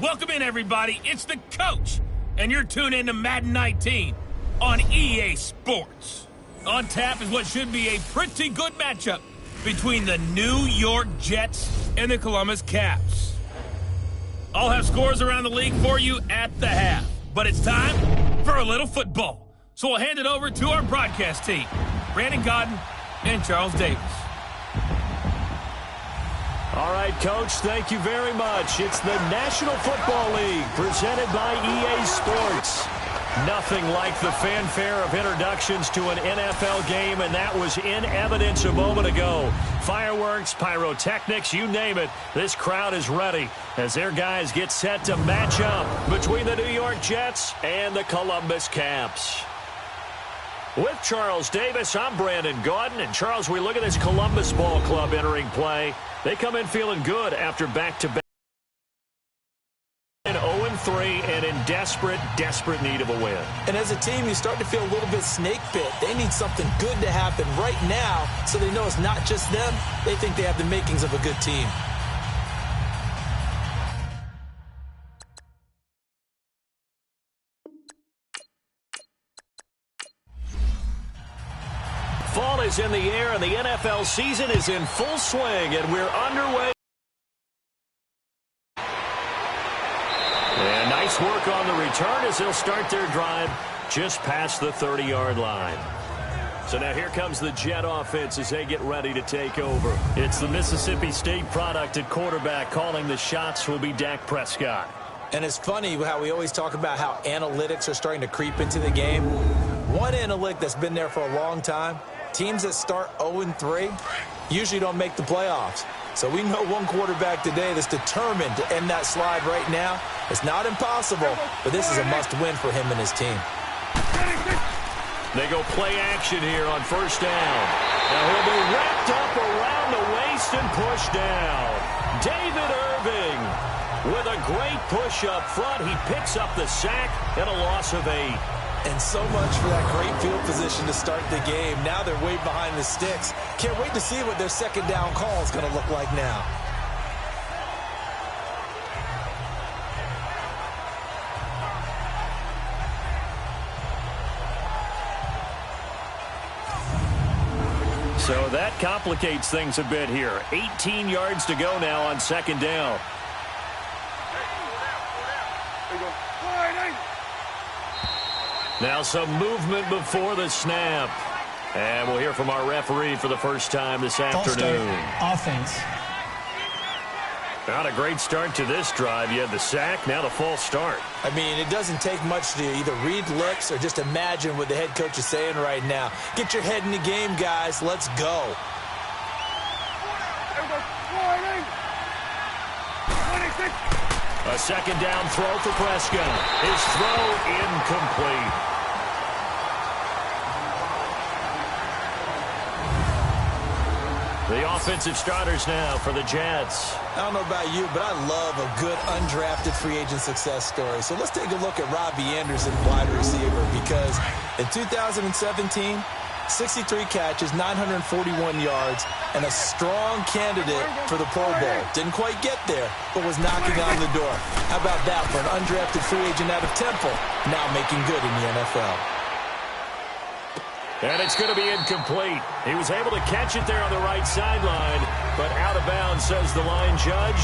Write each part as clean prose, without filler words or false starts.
Welcome in, everybody. It's the coach, and you're tuned in to Madden 19 on EA Sports. On tap is what should be a pretty good matchup between the New York Jets and the Columbus Caps. I'll have scores around the league for you at the half, but it's time for a little football. So we'll hand it over to our broadcast team, Brandon Godden and Charles Davis. All right, Coach, thank you very much. It's the National Football League presented by EA Sports. Nothing like the fanfare of introductions to an NFL game, and that was in evidence a moment ago. Fireworks, pyrotechnics, you name it. This crowd is ready as their guys get set to match up between the New York Jets and the Columbus Caps. With Charles Davis, I'm Brandon Gaudin. And, Charles, we look at this Columbus Ball Club entering play. They come in feeling good after back-to-back. 0-3 and in desperate need of a win. And as a team, you start to feel a little bit snake bit. They need something good to happen right now so they know it's not just them. They think they have the makings of a good team. Fall is in the air and the NFL season is in full swing, and we're underway. And nice work on the return as they'll start their drive just past the 30-yard line. So now here comes the Jet offense as they get ready to take over. It's the Mississippi State product at quarterback. Calling the shots will be Dak Prescott. And it's funny how we always talk about how analytics are starting to creep into the game. One analytic that's been there for a long time, teams that start 0-3 usually don't make the playoffs. So we know one quarterback today that's determined to end that slide right now. It's not impossible, but this is a must-win for him and his team. They go play action here on first down. Now he'll be wrapped up around the waist and pushed down. David Irving with a great push up front. He picks up the sack and a loss of 8. And so much for that great field position to start the game. Now they're way behind the sticks. Can't wait to see what their second down call is going to look like now. So that complicates things a bit here. 18 yards to go now on second down. Now some movement before the snap. And we'll hear from our referee for the first time this afternoon. Offense. Not a great start to this drive. You had the sack, now the false start. I mean, it doesn't take much to either read lips or just imagine what the head coach is saying right now. Get your head in the game, guys. Let's go. A second down throw for Prescott. His throw incomplete. The offensive starters now for the Jets. I don't know about you, but I love a good undrafted free agent success story. So let's take a look at Robbie Anderson, wide receiver, because in 2017, 63 catches, 941 yards, and a strong candidate for the Pro Bowl. Didn't quite get there, but was knocking on the door. How about that for an undrafted free agent out of Temple, now making good in the NFL? And it's going to be incomplete. He was able to catch it there on the right sideline, but out of bounds, says the line judge.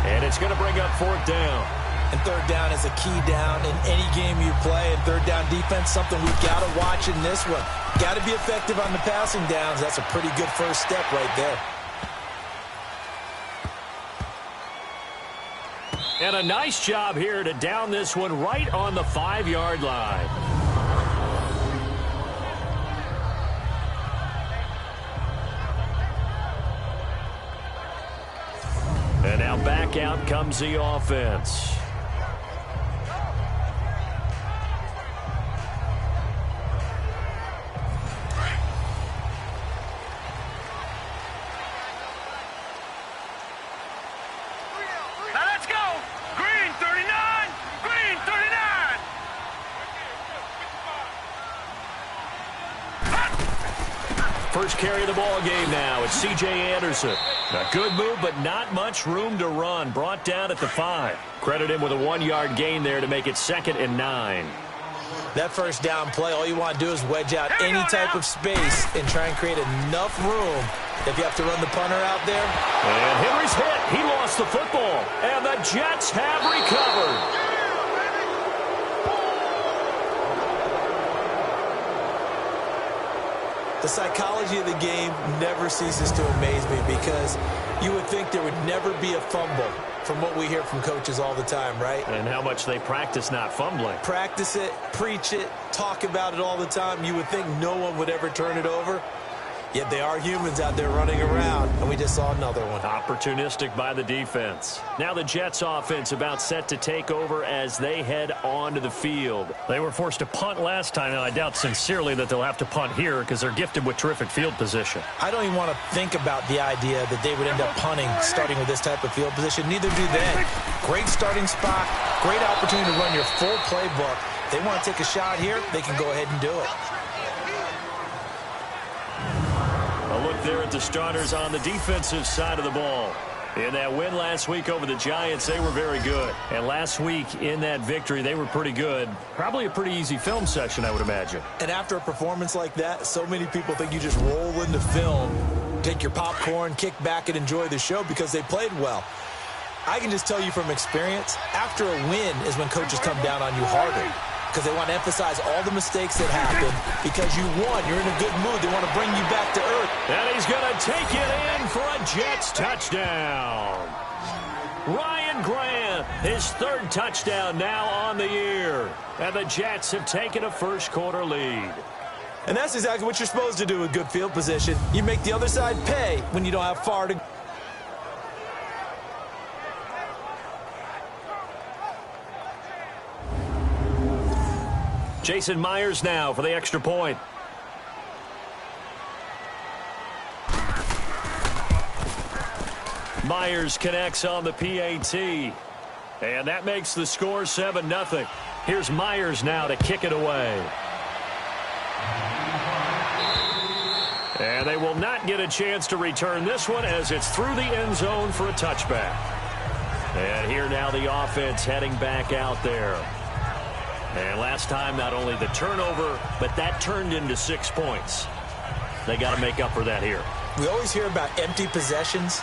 And it's going to bring up fourth down. And third down is a key down in any game you play. And third down defense, something we've got to watch in this one. Got to be effective on the passing downs. That's a pretty good first step right there. And a nice job here to down this one right on the 5-yard line. And now back out comes the offense. Now let's go. Green 39. Green 39. First carry of the ball game now. It's C.J. Anderson. A good move, but not much room to run. Brought down at the 5. Credit him with a 1-yard gain there to make it 2nd and 9. That first down play, all you want to do is wedge out any type of space and try and create enough room if you have to run the punter out there. And Henry's hit. He lost the football. And the Jets have recovered. The psychology of the game never ceases to amaze me because you would think there would never be a fumble from what we hear from coaches all the time, right? And how much they practice not fumbling. Practice it, preach it, talk about it all the time. You would think no one would ever turn it over. Yet they are humans out there running around, and we just saw another one. Opportunistic by the defense. Now the Jets offense about set to take over as they head onto the field. They were forced to punt last time, and I doubt sincerely that they'll have to punt here because they're gifted with terrific field position. I don't even want to think about the idea that they would end up punting starting with this type of field position. Neither do they. Great starting spot, great opportunity to run your full playbook. If they want to take a shot here, they can go ahead and do it. A look there at the starters on the defensive side of the ball. In that win last week over the Giants, they were very good. And last week in that victory, they were pretty good. Probably a pretty easy film session, I would imagine. And after a performance like that, so many people think you just roll into film, take your popcorn, kick back, and enjoy the show because they played well. I can just tell you from experience, after a win is when coaches come down on you harder. Because they want to emphasize all the mistakes that happened. Because you won. You're in a good mood. They want to bring you back to earth. And he's going to take it in for a Jets touchdown. Ryan Grant, his 3rd touchdown now on the year. And the Jets have taken a first-quarter lead. And that's exactly what you're supposed to do with good field position. You make the other side pay when you don't have far to go. Jason Myers now for the extra point. Myers connects on the PAT. And that makes the score 7-0. Here's Myers now to kick it away. And they will not get a chance to return this one as it's through the end zone for a touchback. And here now the offense heading back out there. And last time, not only the turnover, but that turned into 6 points. They got to make up for that here. We always hear about empty possessions,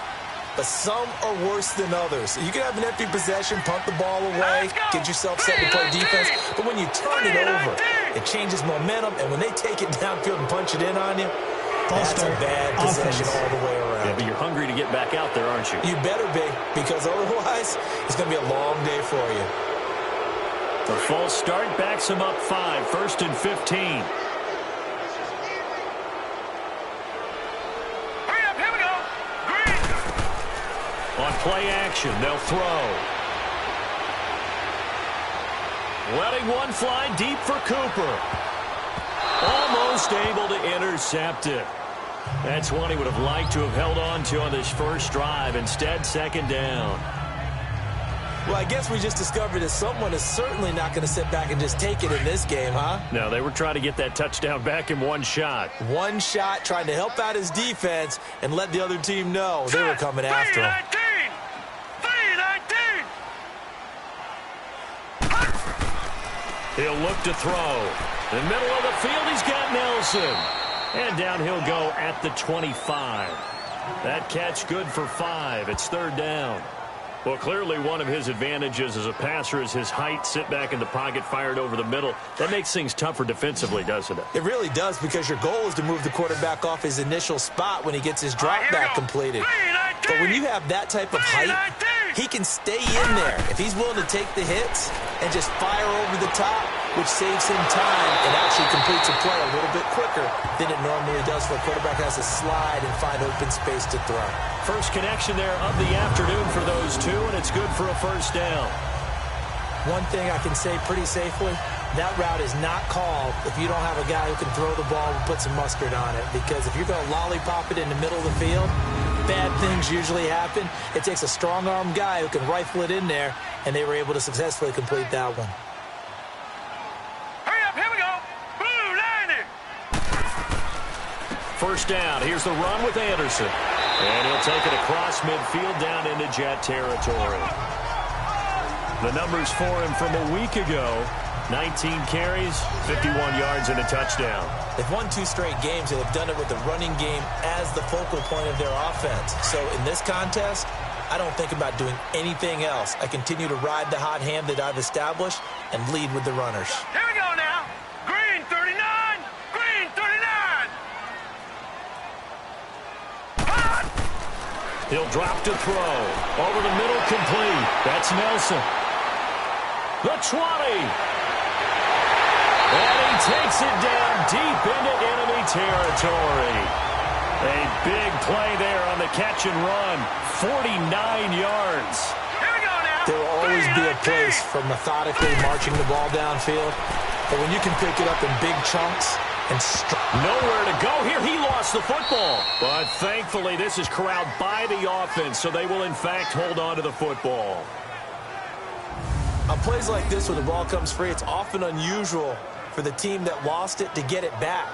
but some are worse than others. You can have an empty possession, punt the ball away, get yourself set to play defense, but when you turn it over, it changes momentum, and when they take it downfield and punch it in on you, that's a bad possession all the way around. Yeah, but you're hungry to get back out there, aren't you? You better be, because otherwise, it's going to be a long day for you. The false start backs him up 5, 1st and 15. Hurry up, here we go. Green. On play action, they'll throw. Letting one fly deep for Cooper. Almost able to intercept it. That's one he would have liked to have held on to on this first drive. Instead, 2nd down. Well, I guess we just discovered that someone is certainly not going to sit back and just take it in this game, huh? No, they were trying to get that touchdown back in one shot. One shot, trying to help out his defense and let the other team know they were coming after him. 3-19. He'll look to throw. In the middle of the field, he's got Nelson. And down he'll go at the 25. That catch good for 5. It's 3rd down. Well, clearly one of his advantages as a passer is his height, sit back in the pocket, fired over the middle. That makes things tougher defensively, doesn't it? It really does, because your goal is to move the quarterback off his initial spot when he gets his drop back completed. But when you have that type of height, he can stay in there if he's willing to take the hits and just fire over the top, which saves him time and actually completes a play a little bit quicker than it normally does for a quarterback who has to slide and find open space to throw. First connection there of the afternoon for those two, and it's good for a 1st down. One thing I can say pretty safely, that route is not called if you don't have a guy who can throw the ball and put some mustard on it. Because if you're going to lollipop it in the middle of the field, bad things usually happen. It takes a strong-arm guy who can rifle it in there, and they were able to successfully complete that one. first down. Here's the run with Anderson. And he'll take it across midfield down into Jet territory. The numbers for him from a week ago: 19 carries, 51 yards, and a touchdown. They've won 2 straight games, and they've done it with the running game as the focal point of their offense. So in this contest, I don't think about doing anything else. I continue to ride the hot hand that I've established and lead with the runners. Here we go now. Green 39. Green 39. Hot. He'll drop to throw. Over the middle, complete. That's Nelson. The 20. And he takes it down deep into enemy territory. A big play there on the catch and run. 49 yards. Here we go now. There will always be a place for methodically marching the ball downfield. But when you can pick it up in big chunks and nowhere to go here. He lost the football. But thankfully, this is corralled by the offense, so they will, in fact, hold on to the football. On plays like this, when the ball comes free, it's often unusual for the team that lost it to get it back.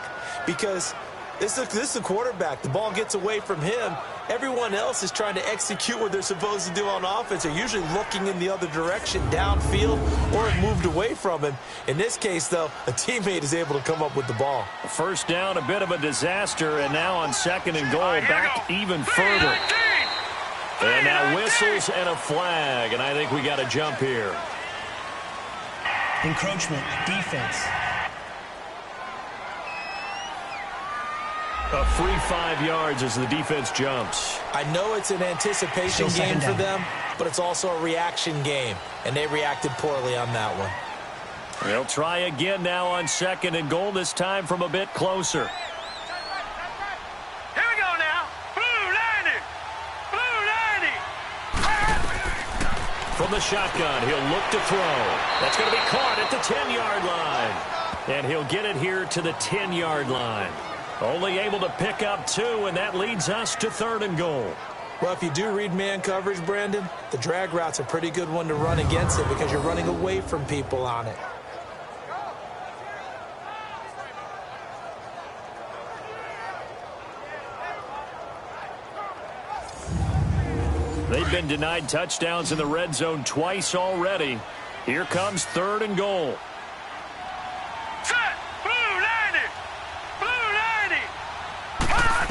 Because this is the quarterback. The ball gets away from him. Everyone else is trying to execute what they're supposed to do on offense. They're usually looking in the other direction, downfield, or have moved away from him. In this case, though, a teammate is able to come up with the ball. First down, a bit of a disaster, and now on second and goal, back even further. And now whistles and a flag, and I think we got a jump here. Encroachment, defense. A free 5 yards as the defense jumps. I know it's an anticipation game for them, but it's also a reaction game, and they reacted poorly on that one. They'll try again now on second and goal, this time from a bit closer. Here we go now. Blue 90. Blue 90. From the shotgun, he'll look to throw. That's going to be caught at the 10-yard line. And he'll get it here to the 10-yard line. Only able to pick up 2, and that leads us to third and goal. Well, if you do read man coverage, Brandon, the drag route's a pretty good one to run against it because you're running away from people on it. They've been denied touchdowns in the red zone twice already. Here comes third and goal. Set. Blue 90. Blue 90. Hot.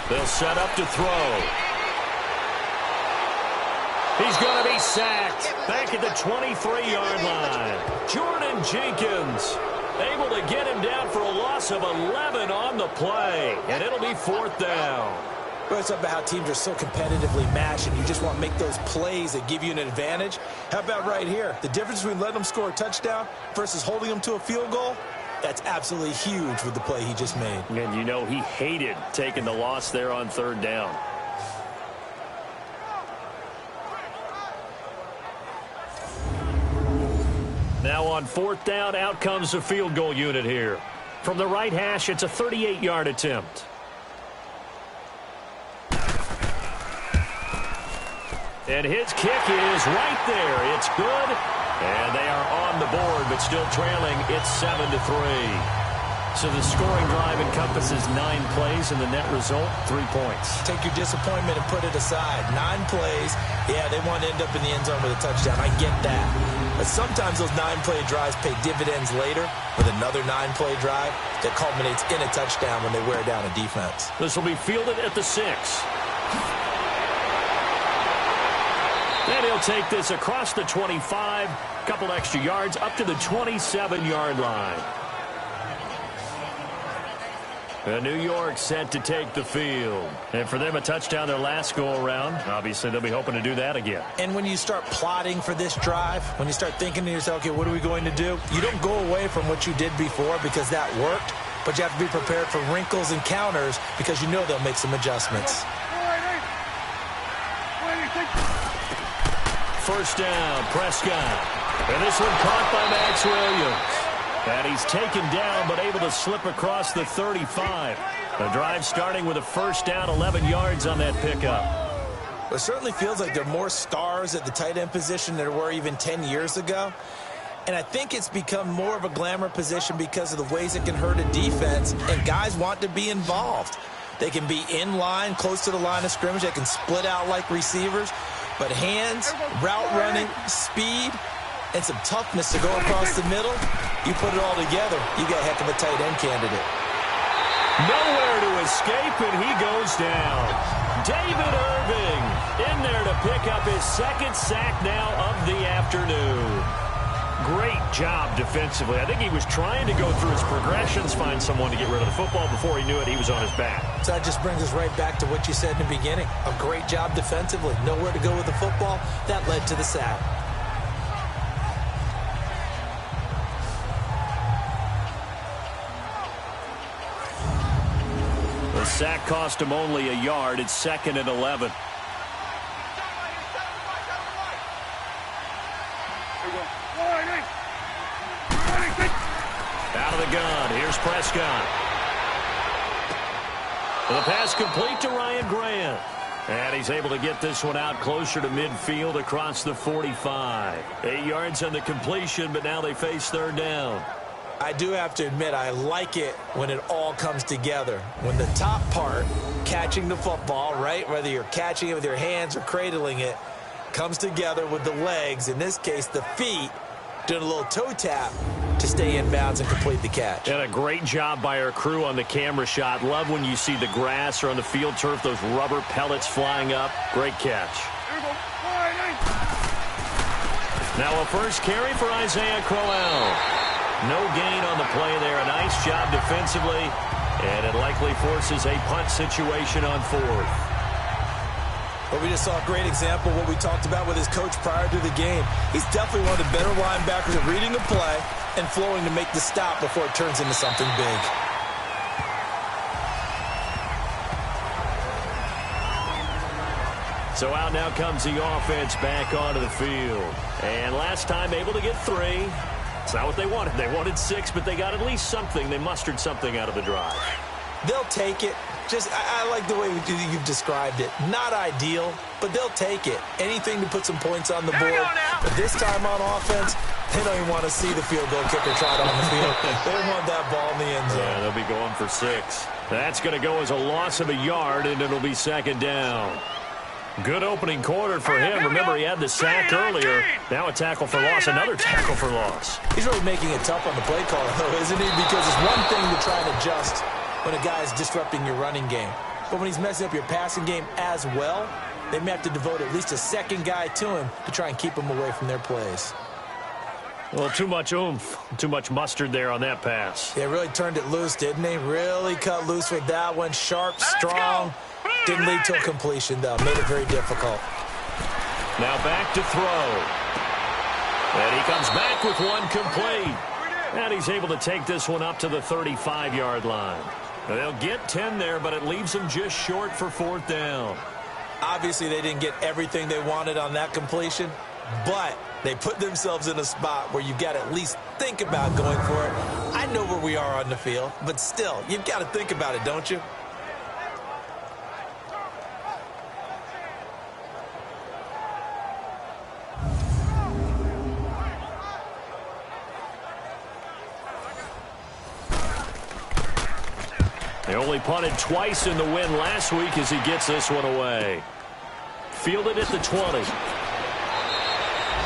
They'll set up to throw. He's going to be sacked back at the 23-yard line. Jordan Jenkins able to get him down for a loss of 11 on the play, and it'll be fourth down. Well, it's about how teams are so competitively matched, and you just want to make those plays that give you an advantage. How about right here? The difference between letting them score a touchdown versus holding them to a field goal, that's absolutely huge with the play he just made. And you know he hated taking the loss there on third down. Now on fourth down, out comes the field goal unit here. From the right hash, it's a 38-yard attempt. And his kick is right there. It's good. And they are on the board, but still trailing. It's 7-3. So the scoring drive encompasses 9 plays, and the net result, 3 points. Take your disappointment and put it aside. 9 plays. Yeah, they want to end up in the end zone with a touchdown. I get that. But sometimes those 9-play drives pay dividends later with another 9-play drive that culminates in a touchdown when they wear down a defense. This will be fielded at the 6. And he'll take this across the 25, couple extra yards, up to the 27-yard line. And New York set to take the field. And for them, a touchdown their last go-around. Obviously, they'll be hoping to do that again. And when you start plotting for this drive, when you start thinking to yourself, okay, what are we going to do? You don't go away from what you did before because that worked, but you have to be prepared for wrinkles and counters because you know they'll make some adjustments. First down, Prescott. And this one caught by Max Williams. And he's taken down, but able to slip across the 35. The drive starting with a first down, 11 yards on that pickup. It certainly feels like there are more stars at the tight end position than there were even 10 years ago. And I think it's become more of a glamour position because of the ways it can hurt a defense, and guys want to be involved. They can be in line, close to the line of scrimmage. They can split out like receivers. But hands, route running, speed, and some toughness to go across the middle, you put it all together, you got a heck of a tight end candidate. Nowhere to escape, and he goes down. David Irving in there to pick up his second sack now of the afternoon. Great job defensively. I think he was trying to go through his progressions, find someone to get rid of the football. Before he knew it, he was on his back. So that just brings us right back to what you said in the beginning. A great job defensively. Nowhere to go with the football. That led to the sack. The sack cost him only a yard. It's 2nd and 11. Out of the gun. Here's Prescott. The pass complete to Ryan Grant. And he's able to get this one out closer to midfield across the 45. 8 yards on the completion, but now they face 3rd down. I do have to admit, I like it when it all comes together. When the top part, catching the football, right, whether you're catching it with your hands or cradling it, comes together with the legs, in this case the feet, doing a little toe tap to stay in bounds and complete the catch. And a great job by our crew on the camera shot. Love when you see the grass or on the field turf, those rubber pellets flying up. Great catch. Now a first carry for Isaiah Crowell. No gain on the play there. A nice job defensively, and it likely forces a punt situation on 4th. But we just saw a great example of what we talked about with his coach prior to the game. He's definitely one of the better linebackers at reading the play and flowing to make the stop before it turns into something big. So out now comes the offense back onto the field. And last time able to get 3. It's not what they wanted. They wanted 6, but they got at least something. They mustered something out of the drive. They'll take it. I like the way you've described it. Not ideal, but they'll take it. Anything to put some points on the board. But this time on offense, they don't even want to see the field goal kicker trot on the field. They want that ball in the end zone. Yeah, they'll be going for 6. That's going to go as a loss of a yard, and it'll be 2nd down. Good opening quarter for him. Remember, he had the sack earlier. Now a tackle for loss, another tackle for loss. He's really making it tough on the play caller, though, isn't he? Because it's one thing to try and adjust when a guy is disrupting your running game. But when he's messing up your passing game as well, they may have to devote at least a second guy to him to try and keep him away from their plays. Well, too much oomph, too much mustard there on that pass. They really turned it loose, didn't they? Really cut loose with that one. Sharp, strong. Didn't lead to a completion, though. Made it very difficult. Now back to throw. And he comes back with one complete. And he's able to take this one up to the 35-yard line. They'll get 10 there, but it leaves them just short for 4th down. Obviously, they didn't get everything they wanted on that completion, but they put themselves in a spot where you've got to at least think about going for it. I know where we are on the field, but still, you've got to think about it, don't you? They only punted twice in the win last week as he gets this one away. Fielded at the 20.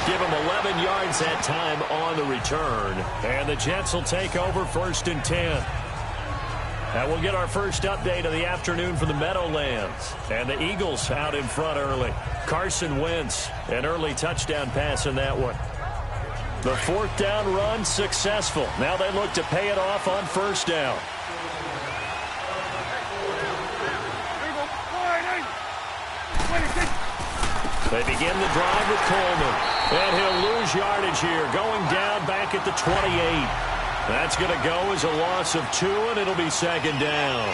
Give him 11 yards that time on the return. And the Jets will take over 1st and 10. And we'll get our first update of the afternoon from the Meadowlands. And the Eagles out in front early. Carson Wentz, an early touchdown pass in that one. The 4th down run successful. Now they look to pay it off on 1st down. They begin the drive with Coleman. And he'll lose yardage here, going down back at the 28. That's going to go as a loss of 2, and it'll be 2nd down.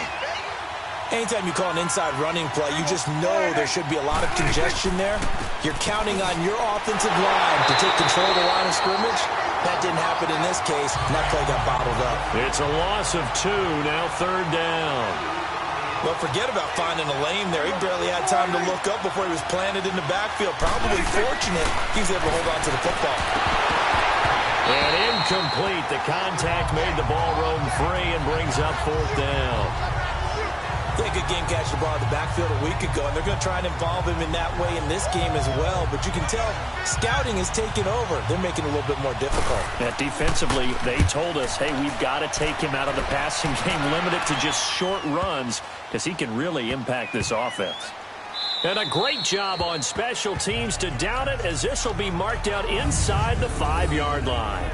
Anytime you call an inside running play, you just know there should be a lot of congestion there. You're counting on your offensive line to take control of the line of scrimmage. That didn't happen in this case, and that play got bottled up. It's a loss of 2, now 3rd down. Well, forget about finding a lane there. He barely had time to look up before he was planted in the backfield. Probably fortunate he was able to hold on to the football. And incomplete. The contact made the ball roam free and brings up 4th down. They had a good game catching the ball in the backfield a week ago, and they're going to try and involve him in that way in this game as well. But you can tell scouting is taking over. They're making it a little bit more difficult. Yeah, defensively, they told us, hey, we've got to take him out of the passing game, limit it to just short runs, because he can really impact this offense. And a great job on special teams to down it, as this will be marked out inside the 5-yard line.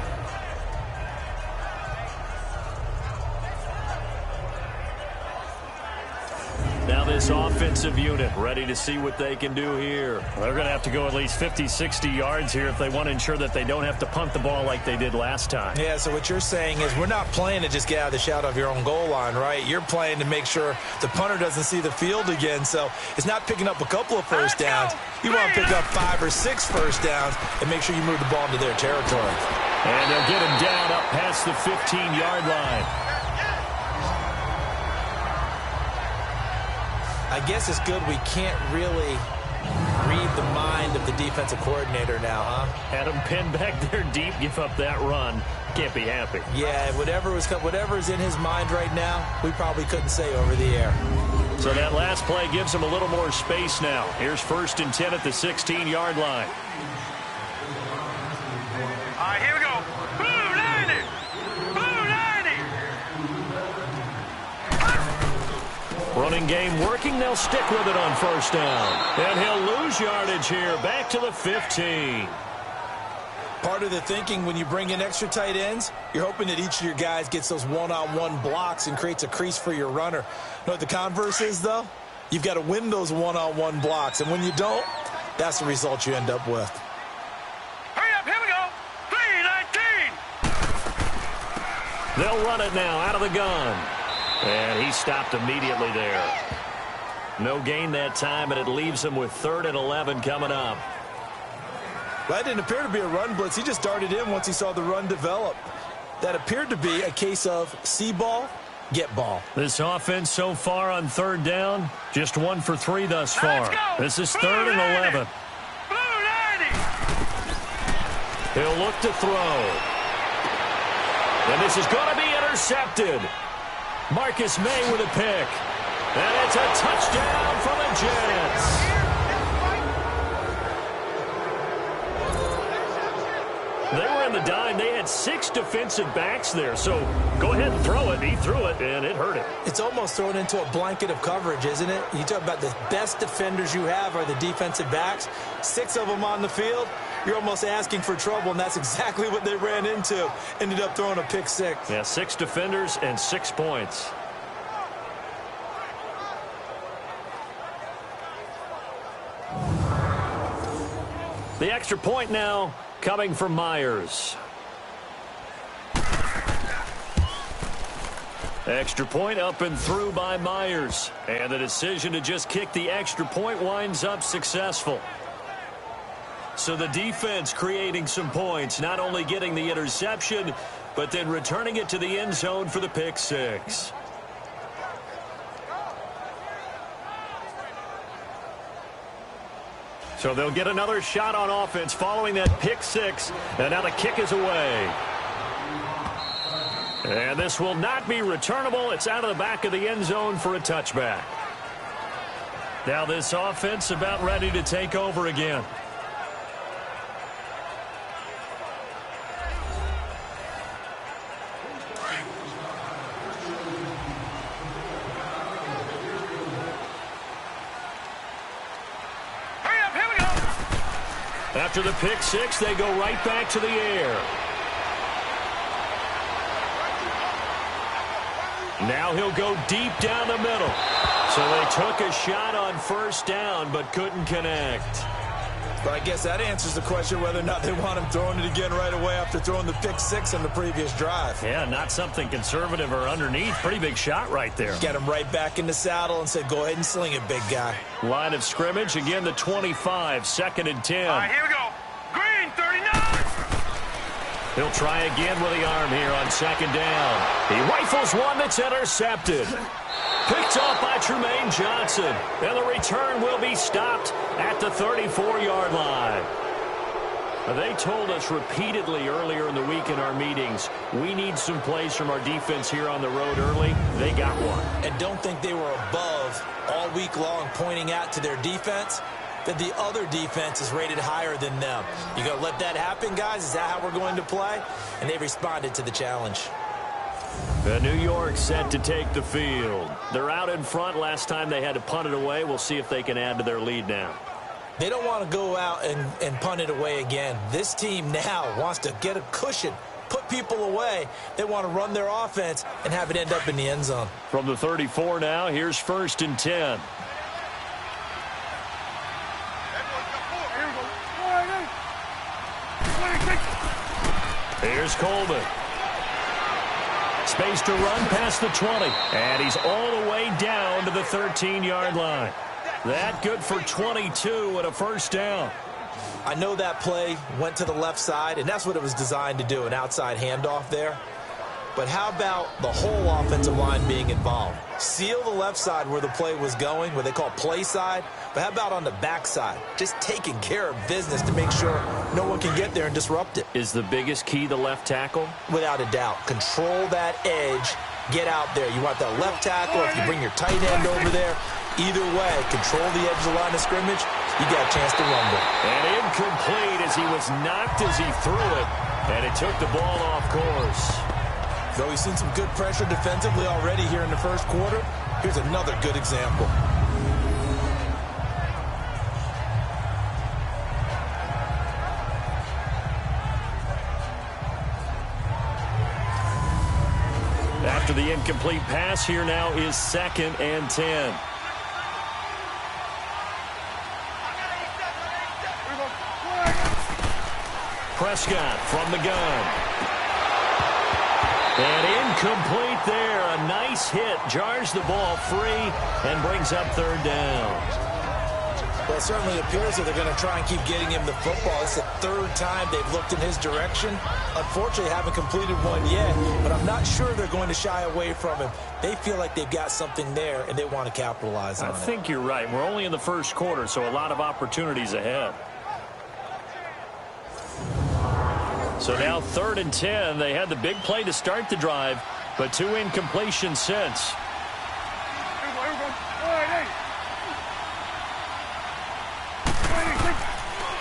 Now this offensive unit ready to see what they can do here. They're going to have to go at least 50, 60 yards here if they want to ensure that they don't have to punt the ball like they did last time. Yeah, so what you're saying is we're not playing to just get out of the shadow of your own goal line, right? You're playing to make sure the punter doesn't see the field again. So it's not picking up a couple of first downs. You want to pick up 5 or 6 first downs and make sure you move the ball into their territory. And they'll get him down up past the 15-yard line. I guess it's good we can't really read the mind of the defensive coordinator now, huh? Had him pinned back there deep, give up that run. Can't be happy. Yeah, whatever's in his mind right now, we probably couldn't say over the air. So that last play gives him a little more space now. Here's 1st and 10 at the 16-yard line. All right, here we go. Blue 90. Blue 90. Running game working. They'll stick with it on 1st down. And he'll lose yardage here. Back to the 15. Part of the thinking when you bring in extra tight ends, you're hoping that each of your guys gets those one-on-one blocks and creates a crease for your runner. You know what the converse is, though? You've got to win those one-on-one blocks. And when you don't, that's the result you end up with. Hurry up, here we go. 3-19. They'll run it now out of the gun. And he stopped immediately there. No gain that time, and it leaves him with 3rd and 11 coming up. That didn't appear to be a run blitz. He just darted in once he saw the run develop. That appeared to be a case of see ball, get ball. This offense so far on 3rd down, just 1 for 3 thus far. This is 3rd and 11. Blue 90. He'll look to throw. And this is going to be intercepted. Marcus May with a pick. And it's a touchdown for the Jets. They were in the dime. They had 6 defensive backs there. So go ahead and throw it. He threw it, and it hurt him. It's almost thrown into a blanket of coverage, isn't it? You talk about the best defenders you have are the defensive backs. 6 of them on the field. You're almost asking for trouble, and that's exactly what they ran into. Ended up throwing a pick 6. Yeah, 6 defenders and 6 points. The extra point now coming from Myers. Extra point up and through by Myers. And the decision to just kick the extra point winds up successful. So the defense creating some points, not only getting the interception, but then returning it to the end zone for the pick 6. So they'll get another shot on offense following that pick 6. And now the kick is away. And this will not be returnable. It's out of the back of the end zone for a touchback. Now this offense about ready to take over again. After the pick 6, they go right back to the air. Now he'll go deep down the middle. So they took a shot on 1st down, but couldn't connect. But I guess that answers the question whether or not they want him throwing it again right away after throwing the pick 6 on the previous drive. Yeah, not something conservative or underneath. Pretty big shot right there. Got him right back in the saddle and said, go ahead and sling it, big guy. Line of scrimmage, again the 25, 2nd and 10. All right, here we go. Green 39. He'll try again with the arm here on 2nd down. He rifles one that's intercepted. Picked off by Trumaine Johnson. And the return will be stopped at the 34-yard line. They told us repeatedly earlier in the week in our meetings, we need some plays from our defense here on the road early. They got one. And don't think they were above all week long pointing out to their defense that the other defense is rated higher than them. You going to let that happen, guys? Is that how we're going to play? And they responded to the challenge. The New York set to take the field. They're out in front. Last time they had to punt it away. We'll see if they can add to their lead now. They don't want to go out and punt it away again. This team now wants to get a cushion, put people away. They want to run their offense and have it end up in the end zone. From the 34 now, here's 1st and 10. Here's Coleman. Space to run past the 20. And he's all the way down to the 13-yard line. That good for 22 and a first down. I know that play went to the left side, and that's what it was designed to do, an outside handoff there. But how about the whole offensive line being involved? Seal the left side where the play was going, what they call play side. But how about on the back side? Just taking care of business to make sure no one can get there and disrupt it. Is the biggest key the left tackle? Without a doubt. Control that edge. Get out there. You want that left tackle. If you bring your tight end over there, either way, control the edge of the line of scrimmage, you got a chance to rumble. And incomplete as he was knocked as he threw it. And it took the ball off course. Though we've seen some good pressure defensively already here in the first quarter, here's another good example. After the incomplete pass, here now is 2nd and 10. Prescott from the gun. And incomplete there. A nice hit. Jars the ball free and brings up 3rd down. Well, it certainly appears that they're going to try and keep getting him the football. It's the 3rd time they've looked in his direction. Unfortunately, haven't completed one yet, but I'm not sure they're going to shy away from him. They feel like they've got something there, and they want to capitalize on it. I think you're right. We're only in the first quarter, so a lot of opportunities ahead. So now 3rd and 10. They had the big play to start the drive, but 2 incompletions since.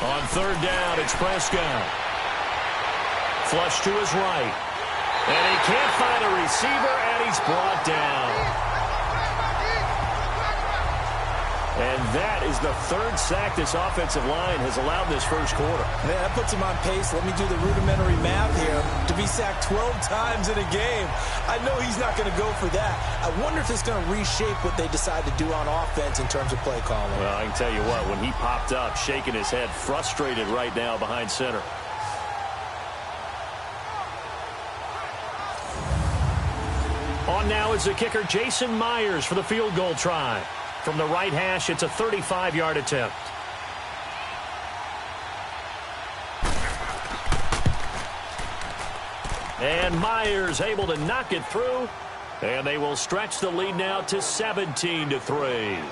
On 3rd down, it's Prescott. Flush to his right. And he can't find a receiver, and he's brought down. And that is the 3rd sack this offensive line has allowed this first quarter. Man, that puts him on pace. Let me do the rudimentary math here. To be sacked 12 times in a game, I know he's not going to go for that. I wonder if it's going to reshape what they decide to do on offense in terms of play calling. Well, I can tell you what, when he popped up, shaking his head, frustrated right now behind center. On now is the kicker, Jason Myers, for the field goal try. From the right hash, it's a 35-yard attempt. And Myers able to knock it through. And they will stretch the lead now to 17-3.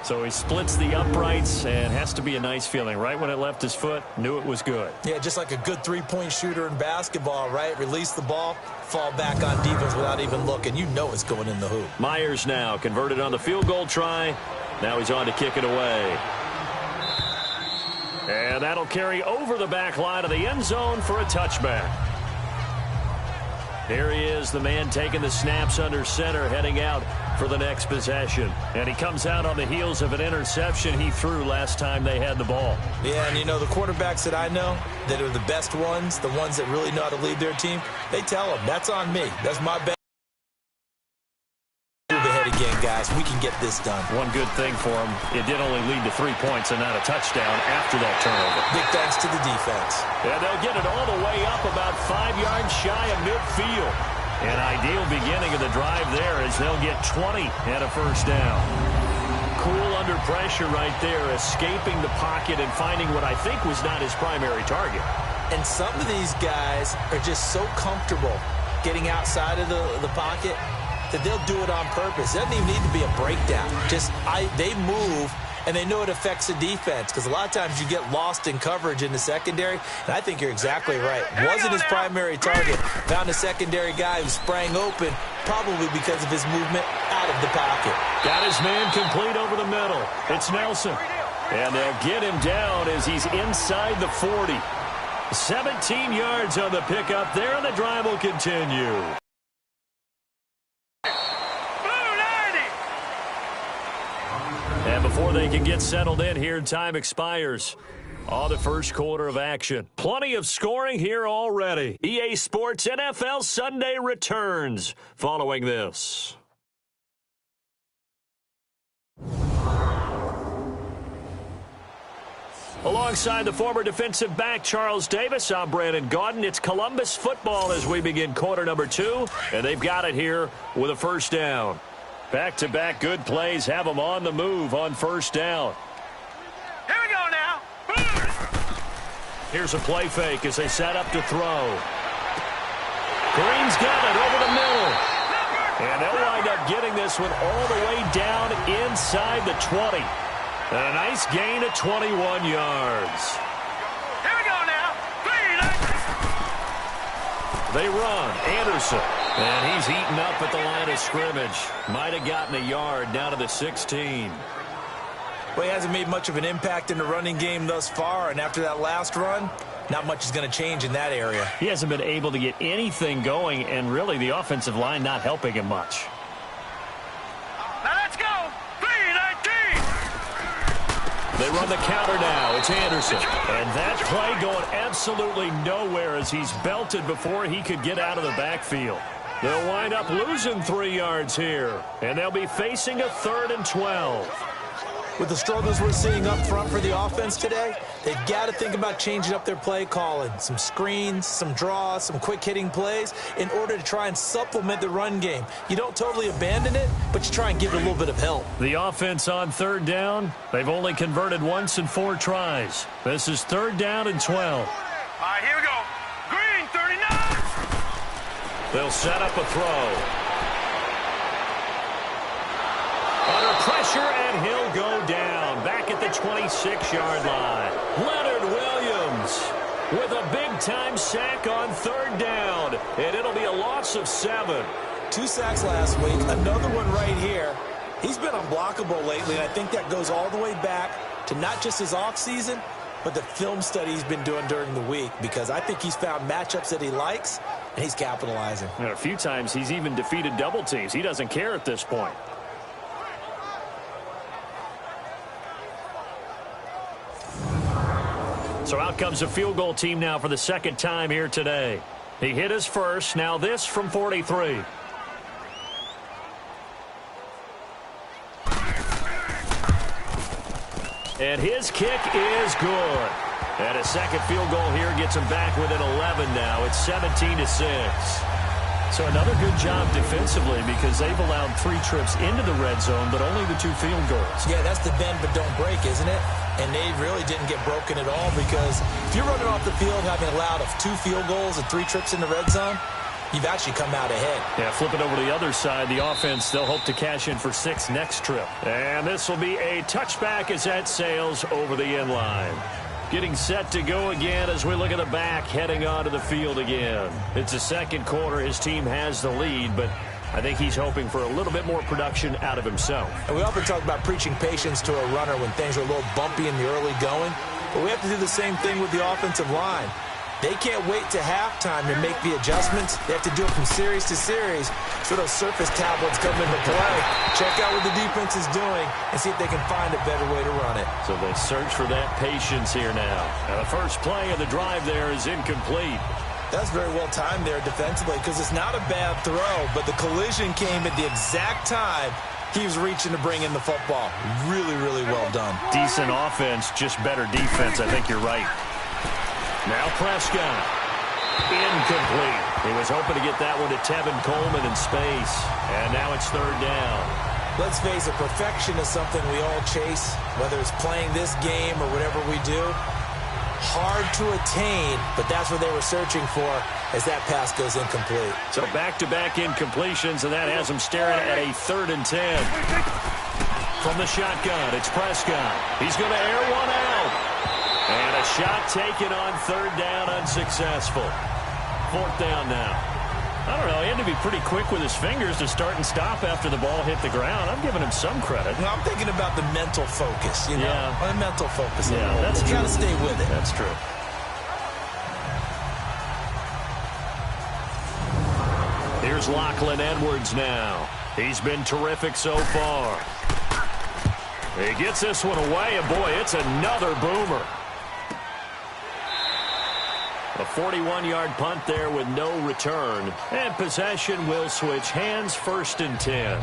So he splits the uprights, and has to be a nice feeling. Right when it left his foot, knew it was good. Yeah, just like a good three-point shooter in basketball, right? Release the ball, fall back on defense without even looking. You know it's going in the hoop. Myers now converted on the field goal try. Now he's on to kick it away. And that'll carry over the back line of the end zone for a touchback. Here he is, the man taking the snaps under center, heading out for the next possession. And he comes out on the heels of an interception he threw last time they had the ball. Yeah, and you know, the quarterbacks that I know that are the best ones, the ones that really know how to lead their team, they tell them, that's on me. That's my bad. Move ahead again, guys. We can get this done. One good thing for him, it did only lead to 3 points and not a touchdown after that turnover. Big thanks to the defense. And they'll get it all the way up about 5 yards shy of midfield. An ideal beginning of the drive there as they'll get 20 and a first down. Cool under pressure right there, escaping the pocket and finding what I think was not his primary target. And some of these guys are just so comfortable getting outside of the pocket that they'll do it on purpose. It doesn't even need to be a breakdown. Just they move and they know it affects the defense because a lot of times you get lost in coverage in the secondary, and I think you're exactly right. Wasn't his primary target. Found a secondary guy who sprang open, probably because of his movement out of the pocket. Got his man complete over the middle. It's Nelson. And they'll get him down as he's inside the 40. 17 yards on the pickup there, and the drive will continue. And before they can get settled in here, time expires on the first quarter of action. Plenty of scoring here already. EA Sports NFL Sunday returns following this. Alongside the former defensive back Charles Davis, I'm Brandon Gaudin. It's Columbus football as we begin quarter number 2, and they've got it here with a first down. Back-to-back good plays have them on the move on first down. Here we go now. Here's a play fake as they set up to throw. Green's got it over the middle. And they'll wind up getting this one all the way down inside the 20. And a nice gain of 21 yards. Here we go now. They run. Anderson. And he's eaten up at the line of scrimmage. Might have gotten a yard down to the 16. Well, he hasn't made much of an impact in the running game thus far, and after that last run, not much is going to change in that area. He hasn't been able to get anything going, and really the offensive line not helping him much. Now let's go. 3-19. They run the counter now. It's Anderson. And that play going absolutely nowhere as he's belted before he could get out of the backfield. They'll wind up losing 3 yards here, and they'll be facing a 3rd and 12. With the struggles we're seeing up front for the offense today, they've got to think about changing up their play calling. Some screens, some draws, some quick-hitting plays in order to try and supplement the run game. You don't totally abandon it, but you try and give it a little bit of help. The offense on 3rd down, they've only converted once in 4 tries. This is 3rd down and 12. All right, here we go. Green, 39. They'll set up a throw. Under pressure, and he'll go down. Back at the 26-yard line. Leonard Williams with a big-time sack on 3rd down. And it'll be a loss of 7. 2 sacks last week, another one right here. He's been unblockable lately, and I think that goes all the way back to not just his offseason, but the film study he's been doing during the week, because I think he's found matchups that he likes, and he's capitalizing. And a few times he's even defeated double teams. He doesn't care at this point. So out comes a field goal team now for the 2nd time here today. He hit his first. Now this from 43. And his kick is good. And a second field goal here gets him back within 11 now. It's 17-6. So another good job defensively because they've allowed 3 trips into the red zone, but only the 2 field goals. Yeah, that's the bend but don't break, isn't it? And they really didn't get broken at all because if you're running off the field having allowed 2 field goals and 3 trips in the red zone, you've actually come out ahead. Yeah, flip it over to the other side. The offense, they'll hope to cash in for 6 next trip. And this will be a touchback as that sails over the end line. Getting set to go again as we look at the back heading onto the field again. It's the 2nd quarter. His team has the lead, but I think he's hoping for a little bit more production out of himself. And we often talk about preaching patience to a runner when things are a little bumpy in the early going, but we have to do the same thing with the offensive line. They can't wait to halftime to make the adjustments. They have to do it from series to series so those surface tablets come into play. Check out what the defense is doing and see if they can find a better way to run it. So they search for that patience here now. And the first play of the drive there is incomplete. That's very well timed there defensively because it's not a bad throw, but the collision came at the exact time he was reaching to bring in the football. Really, really well done. Decent offense, just better defense. I think you're right. Now Prescott. Incomplete. He was hoping to get that one to Tevin Coleman in space. And now it's 3rd down. Let's face it, perfection is something we all chase, whether it's playing this game or whatever we do. Hard to attain, but that's what they were searching for as that pass goes incomplete. So back-to-back incompletions, and that has them staring at a 3rd and 10. From the shotgun, it's Prescott. He's going to air one out. And a shot taken on third down, unsuccessful. Fourth down now. I don't know, he had to be pretty quick with his fingers to start and stop after the ball hit the ground. I'm giving him some credit. Well, I'm thinking about the mental focus, you know? Yeah. The mental focus. Yeah, that's true. You got to stay with it. That's true. Here's Lachlan Edwards now. He's been terrific so far. He gets this one away, and boy, it's another boomer. A 41-yard punt there with no return. And possession will switch hands, 1st and 10.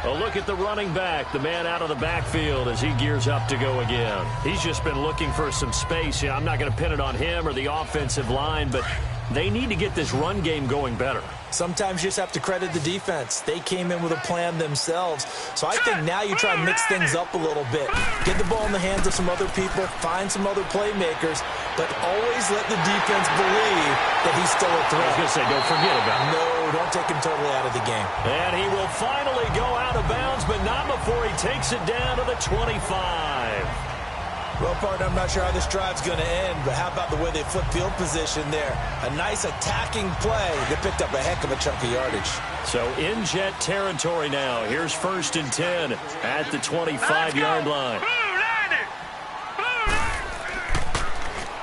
A look at the running back, the man out of the backfield as he gears up to go again. He's just been looking for some space. Yeah, I'm not going to pin it on him or the offensive line, but they need to get this run game going better. Sometimes you just have to credit the defense. They came in with a plan themselves. So I think now you try and mix things up a little bit. Get the ball in the hands of some other people, find some other playmakers, but always let the defense believe that he's still a threat. I was going to say, don't forget about it. No, don't take him totally out of the game. And he will finally go out of bounds, but not before he takes it down to the 25. Well, partner, I'm not sure how this drive's going to end, but how about the way they flip field position there? A nice attacking play. They picked up a heck of a chunk of yardage. So in jet territory now. Here's 1st and 10 at the 25-yard line.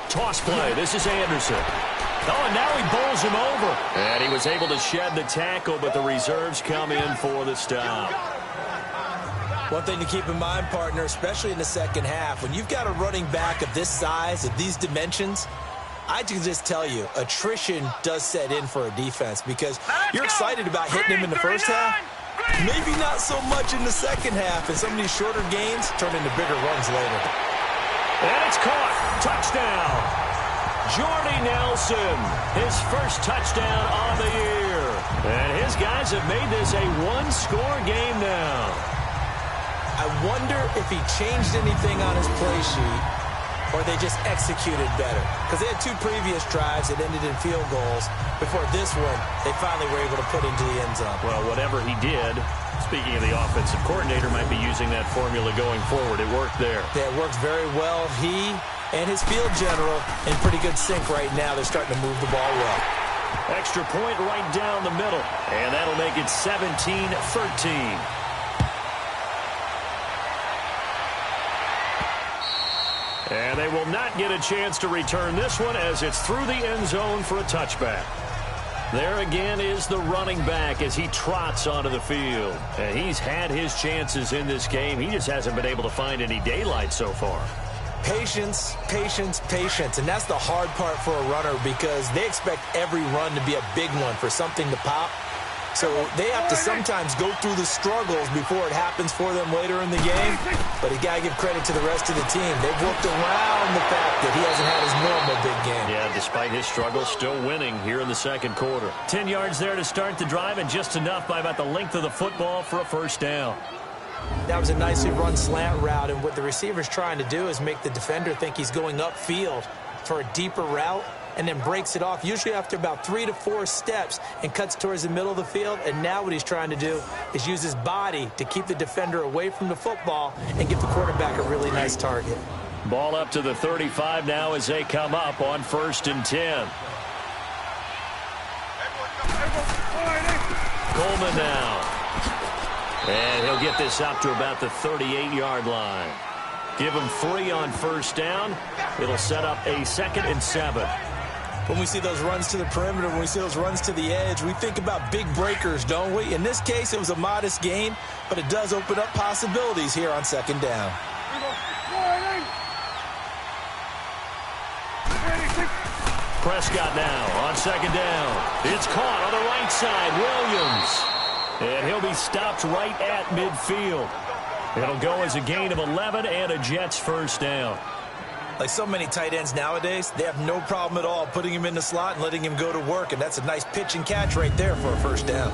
Toss play. This is Anderson. Oh, and now he bowls him over. And he was able to shed the tackle, but the reserves come in for the stop. One thing to keep in mind, partner, especially in the second half, when you've got a running back of this size, of these dimensions, I can just tell you, attrition does set in for a defense because you're excited about hitting him in the first half. Maybe not so much in the second half, and some of these shorter gains turn into bigger runs later. And it's caught. Touchdown. Jordy Nelson, his first touchdown on the year. And his guys have made this a one-score game now. I wonder if he changed anything on his play sheet or they just executed better. Because they had 2 previous drives that ended in field goals. Before this one, they finally were able to put into the end zone. Well, whatever he did, speaking of the offensive coordinator, might be using that formula going forward. It worked there. Yeah, it worked very well. He and his field general in pretty good sync right now. They're starting to move the ball well. Extra point right down the middle. And that'll make it 17-13. And they will not get a chance to return this one as it's through the end zone for a touchback. There again is the running back as he trots onto the field. And he's had his chances in this game. He just hasn't been able to find any daylight so far. Patience, patience, patience. And that's the hard part for a runner because they expect every run to be a big one for something to pop. So they have to sometimes go through the struggles before it happens for them later in the game. But you got to give credit to the rest of the team. They've worked around the fact that he hasn't had his normal big game. Yeah, despite his struggles, still winning here in the second quarter. 10 yards there to start the drive and just enough by about the length of the football for a first down. That was a nicely run slant route, and what the receiver's trying to do is make the defender think he's going upfield for a deeper route, and then breaks it off, usually after about 3 to 4 steps, and cuts towards the middle of the field. And now what he's trying to do is use his body to keep the defender away from the football and give the quarterback a really nice target. Ball up to the 35 now as they come up on 1st and 10. Coleman now. And he'll get this up to about the 38-yard line. Give him 3 on first down. It'll set up a 2nd and 7. When we see those runs to the perimeter, when we see those runs to the edge, we think about big breakers, don't we? In this case, it was a modest gain, but it does open up possibilities here on 2nd down. Prescott now on 2nd down. It's caught on the right side. Williams. And he'll be stopped right at midfield. It'll go as a gain of 11 and a Jets first down. Like so many tight ends nowadays, they have no problem at all putting him in the slot and letting him go to work, and that's a nice pitch and catch right there for a first down.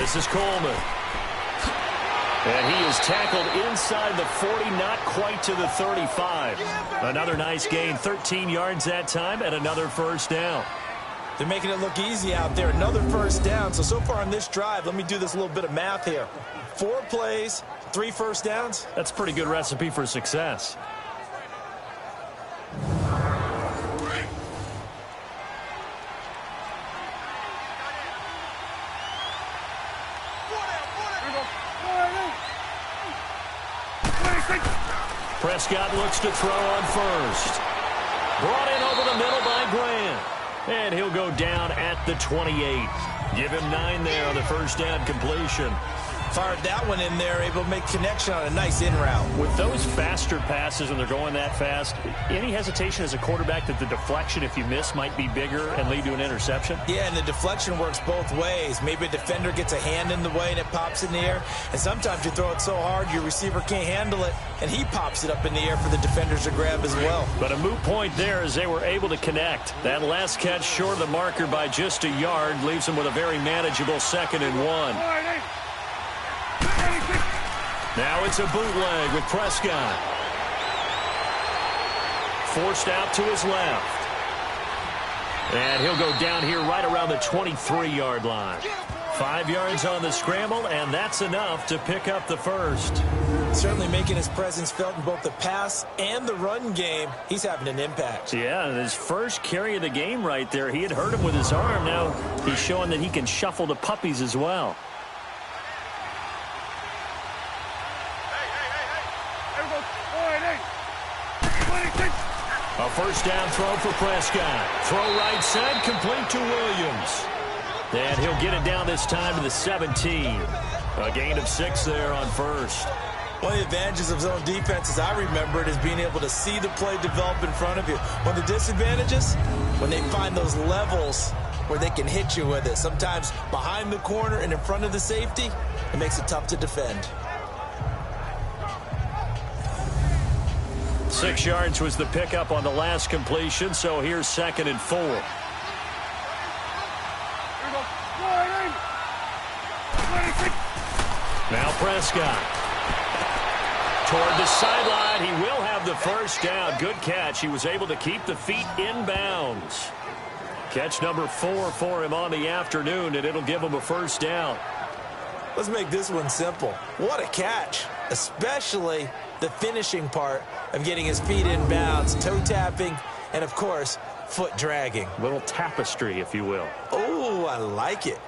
This is Coleman. And he is tackled inside the 40, not quite to the 35. Another nice gain, 13 yards that time, and another first down. They're making it look easy out there. Another first down. So far on this drive, let me do this little bit of math here. 4 plays, 3 first downs. That's a pretty good recipe for success. Prescott looks to throw on first. Brought in over the middle by Grant. And he'll go down at the 28. Give him 9 there on the first down completion. Fired that one in there, able to make connection on a nice in route. With those faster passes, when they're going that fast, any hesitation as a quarterback that the deflection, if you miss, might be bigger and lead to an interception? Yeah, and the deflection works both ways. Maybe a defender gets a hand in the way and it pops in the air. And sometimes you throw it so hard your receiver can't handle it, and he pops it up in the air for the defenders to grab as well. But a moot point there as they were able to connect. That last catch short of the marker by just a yard leaves them with a very manageable 2nd and 1. Now it's a bootleg with Prescott. Forced out to his left. And he'll go down here right around the 23-yard line. 5 yards on the scramble, and that's enough to pick up the first. Certainly making his presence felt in both the pass and the run game. He's having an impact. Yeah, his first carry of the game right there. He had hurt him with his arm. Now he's showing that he can shuffle the puppies as well. A first down throw for Prescott. Throw right side, complete to Williams. And he'll get it down this time to the 17. A gain of 6 there on first. One of the advantages of zone defense, as I remember it, is being able to see the play develop in front of you. One of the disadvantages, when they find those levels where they can hit you with it. Sometimes behind the corner and in front of the safety, it makes it tough to defend. 6 yards was the pickup on the last completion, so here's 2nd and 4. Now Prescott. Toward the sideline, he will have the first down. Good catch. He was able to keep the feet in bounds. Catch number 4 for him on the afternoon, and it'll give him a first down. Let's make this one simple. What a catch, especially the finishing part of getting his feet in bounds, toe tapping, and of course, foot dragging. Little tapestry, if you will. Oh, I like it.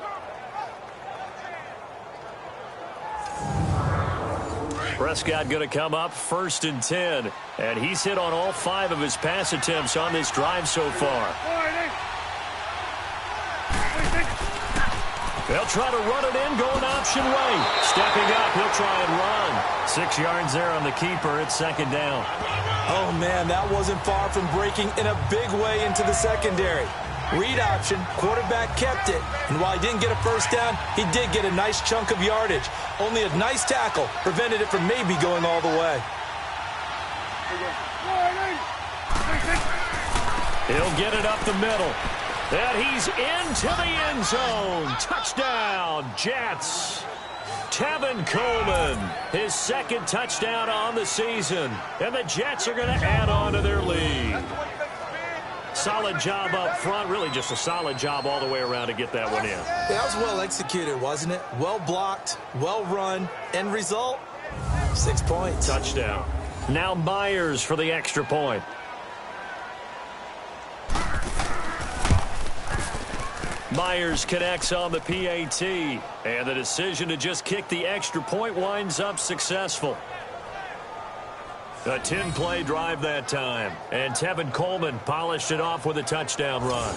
Prescott going to come up 1st and 10, and he's hit on all 5 of his pass attempts on this drive so far. They'll try to run it in, going option way. Stepping up, he'll try and run. 6 yards there on the keeper. It's 2nd down. Oh, man, that wasn't far from breaking in a big way into the secondary. Read option, quarterback kept it, and while he didn't get a first down, he did get a nice chunk of yardage. Only a nice tackle prevented it from maybe going all the way. He'll get it up the middle. And he's into the end zone. Touchdown, Jets. Tevin Coleman, his 2nd touchdown on the season. And the Jets are going to add on to their lead. Solid job up front. Really just a solid job all the way around to get that one in. That was well executed, wasn't it? Well blocked, well run. End result, 6 points. Touchdown. Now Myers for the extra point. Myers connects on the PAT, and the decision to just kick the extra point winds up successful. A 10-play drive that time, and Tevin Coleman polished it off with a touchdown run.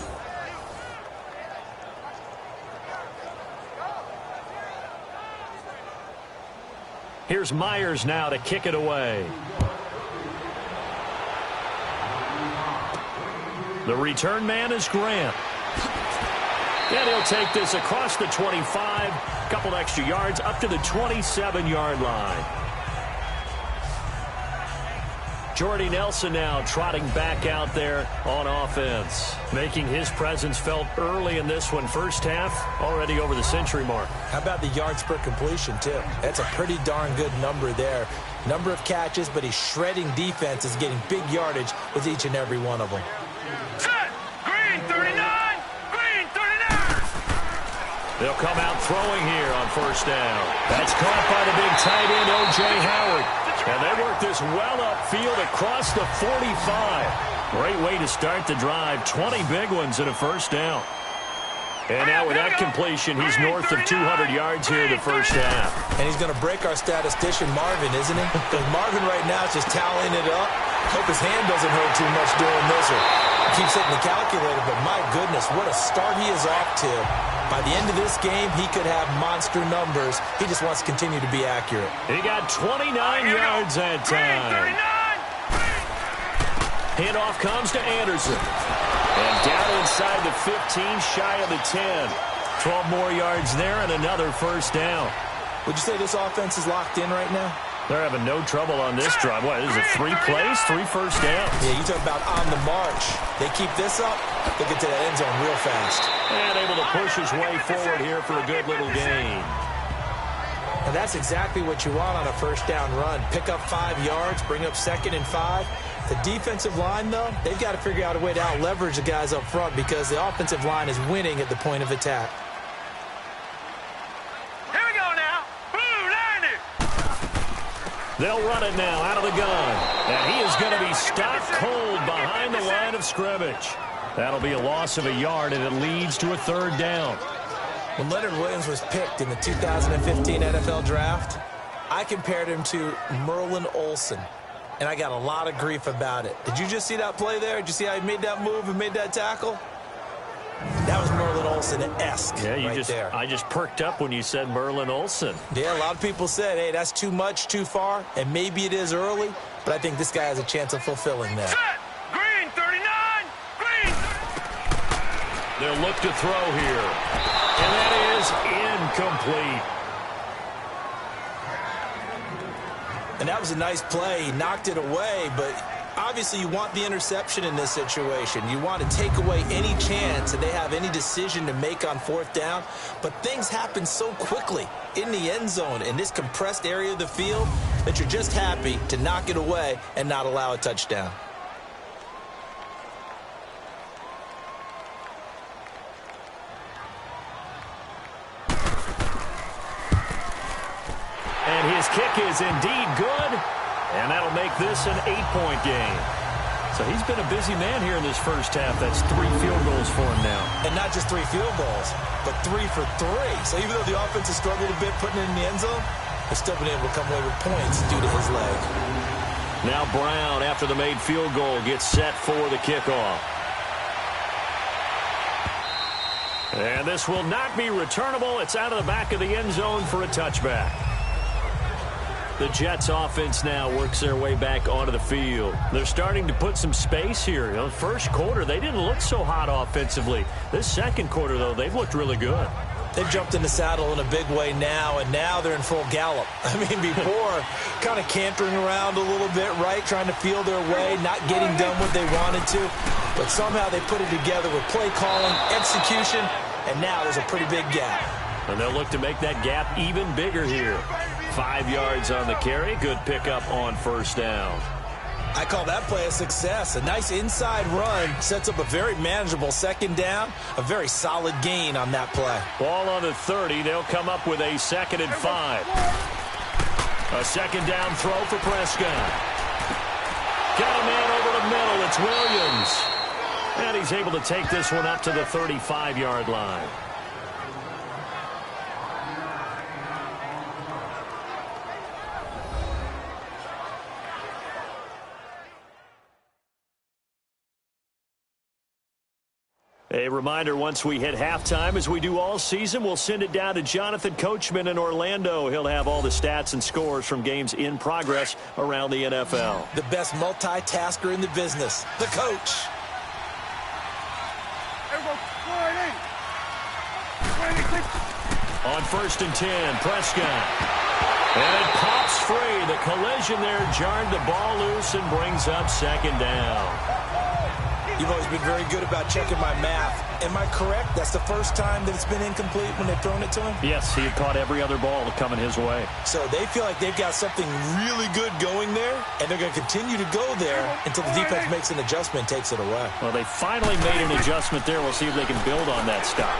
Here's Myers now to kick it away. The return man is Grant. And he'll take this across the 25, a couple extra yards, up to the 27-yard line. Jordy Nelson now trotting back out there on offense, making his presence felt early in this one. First half, already over the century mark. How about the yards per completion, too? That's a pretty darn good number there. Number of catches, but he's shredding defense, is getting big yardage with each and every one of them. Set! Green 39! Green 39! They'll come out throwing here on first down. That's caught by the big tight end, O.J. Howard. And they work this well upfield across the 45. Great way to start the drive. 20 big ones and a first down. And now with that completion, he's north of 200 yards here in the first half. And he's going to break our statistician, Marvin, isn't he? Because Marvin right now is just tallying it up. Hope his hand doesn't hurt too much doing this, or keeps hitting the calculator. But my goodness, what a start he is off to. By the end of this game, he could have monster numbers. He just wants to continue to be accurate. He got 29 yards that time. Handoff comes to Anderson. And down inside the 15, shy of the 10. 12 more yards there and another first down. Would you say this offense is locked in right now? They're having no trouble on this drive. What, is it 3 plays, 3 first downs? Yeah, you talk about on the march. They keep this up, they'll get to that end zone real fast. And able to push his way forward here for a good little gain. And that's exactly what you want on a first down run. Pick up 5 yards, bring up 2nd and 5. The defensive line, though, they've got to figure out a way to out-leverage the guys up front because the offensive line is winning at the point of attack. Here we go now. Blue 90. They'll run it now out of the gun. And he is going to be stopped cold behind the line of scrimmage. That'll be a loss of a yard, and it leads to a 3rd down. When Leonard Williams was picked in the 2015 NFL Draft, I compared him to Merlin Olsen. And I got a lot of grief about it. Did you just see that play there? Did you see how he made that move and made that tackle? That was Merlin Olsen-esque there. I just perked up when you said Merlin Olsen. Yeah, a lot of people said, hey, that's too much, too far, and maybe it is early, but I think this guy has a chance of fulfilling that. Set! Green 39! Green! They'll look to throw here. And that is incomplete. And that was a nice play. He knocked it away, but obviously you want the interception in this situation. You want to take away any chance that they have any decision to make on 4th down. But things happen so quickly in the end zone in this compressed area of the field that you're just happy to knock it away and not allow a touchdown. And his kick is indeed good, and that'll make this an 8-point game. So he's been a busy man here in this first half. That's 3 field goals for him now. And not just 3 field goals, but 3 for 3. So even though the offense has struggled a bit putting it in the end zone, they've still been able to come away with points due to his leg. Now Brown, after the made field goal, gets set for the kickoff. And this will not be returnable. It's out of the back of the end zone for a touchback. The Jets offense now works their way back onto the field. They're starting to put some space here. You know, first quarter, they didn't look so hot offensively. This second quarter, though, they've looked really good. They've jumped in the saddle in a big way now, and now they're in full gallop. I mean, before, kind of cantering around a little bit, right, trying to feel their way, not getting done what they wanted to. But somehow they put it together with play calling, execution, and now there's a pretty big gap. And they'll look to make that gap even bigger here. 5 yards on the carry. Good pickup on first down. I call that play a success. A nice inside run sets up a very manageable 2nd down. A very solid gain on that play. Ball on the 30. They'll come up with a 2nd and 5. A 2nd down throw for Prescott. Got a man over the middle. It's Williams. And he's able to take this one up to the 35-yard line. A reminder, once we hit halftime, as we do all season, we'll send it down to Jonathan Coachman in Orlando. He'll have all the stats and scores from games in progress around the NFL. The best multitasker in the business, the coach. On 1st and 10, Prescott. And it pops free. The collision there jarred the ball loose and brings up second down. You've always been very good about checking my math. Am I correct? That's the first time that it's been incomplete when they've thrown it to him? Yes, he had caught every other ball coming his way. So they feel like they've got something really good going there, and they're going to continue to go there until the defense makes an adjustment and takes it away. Well, they finally made an adjustment there. We'll see if they can build on that stop.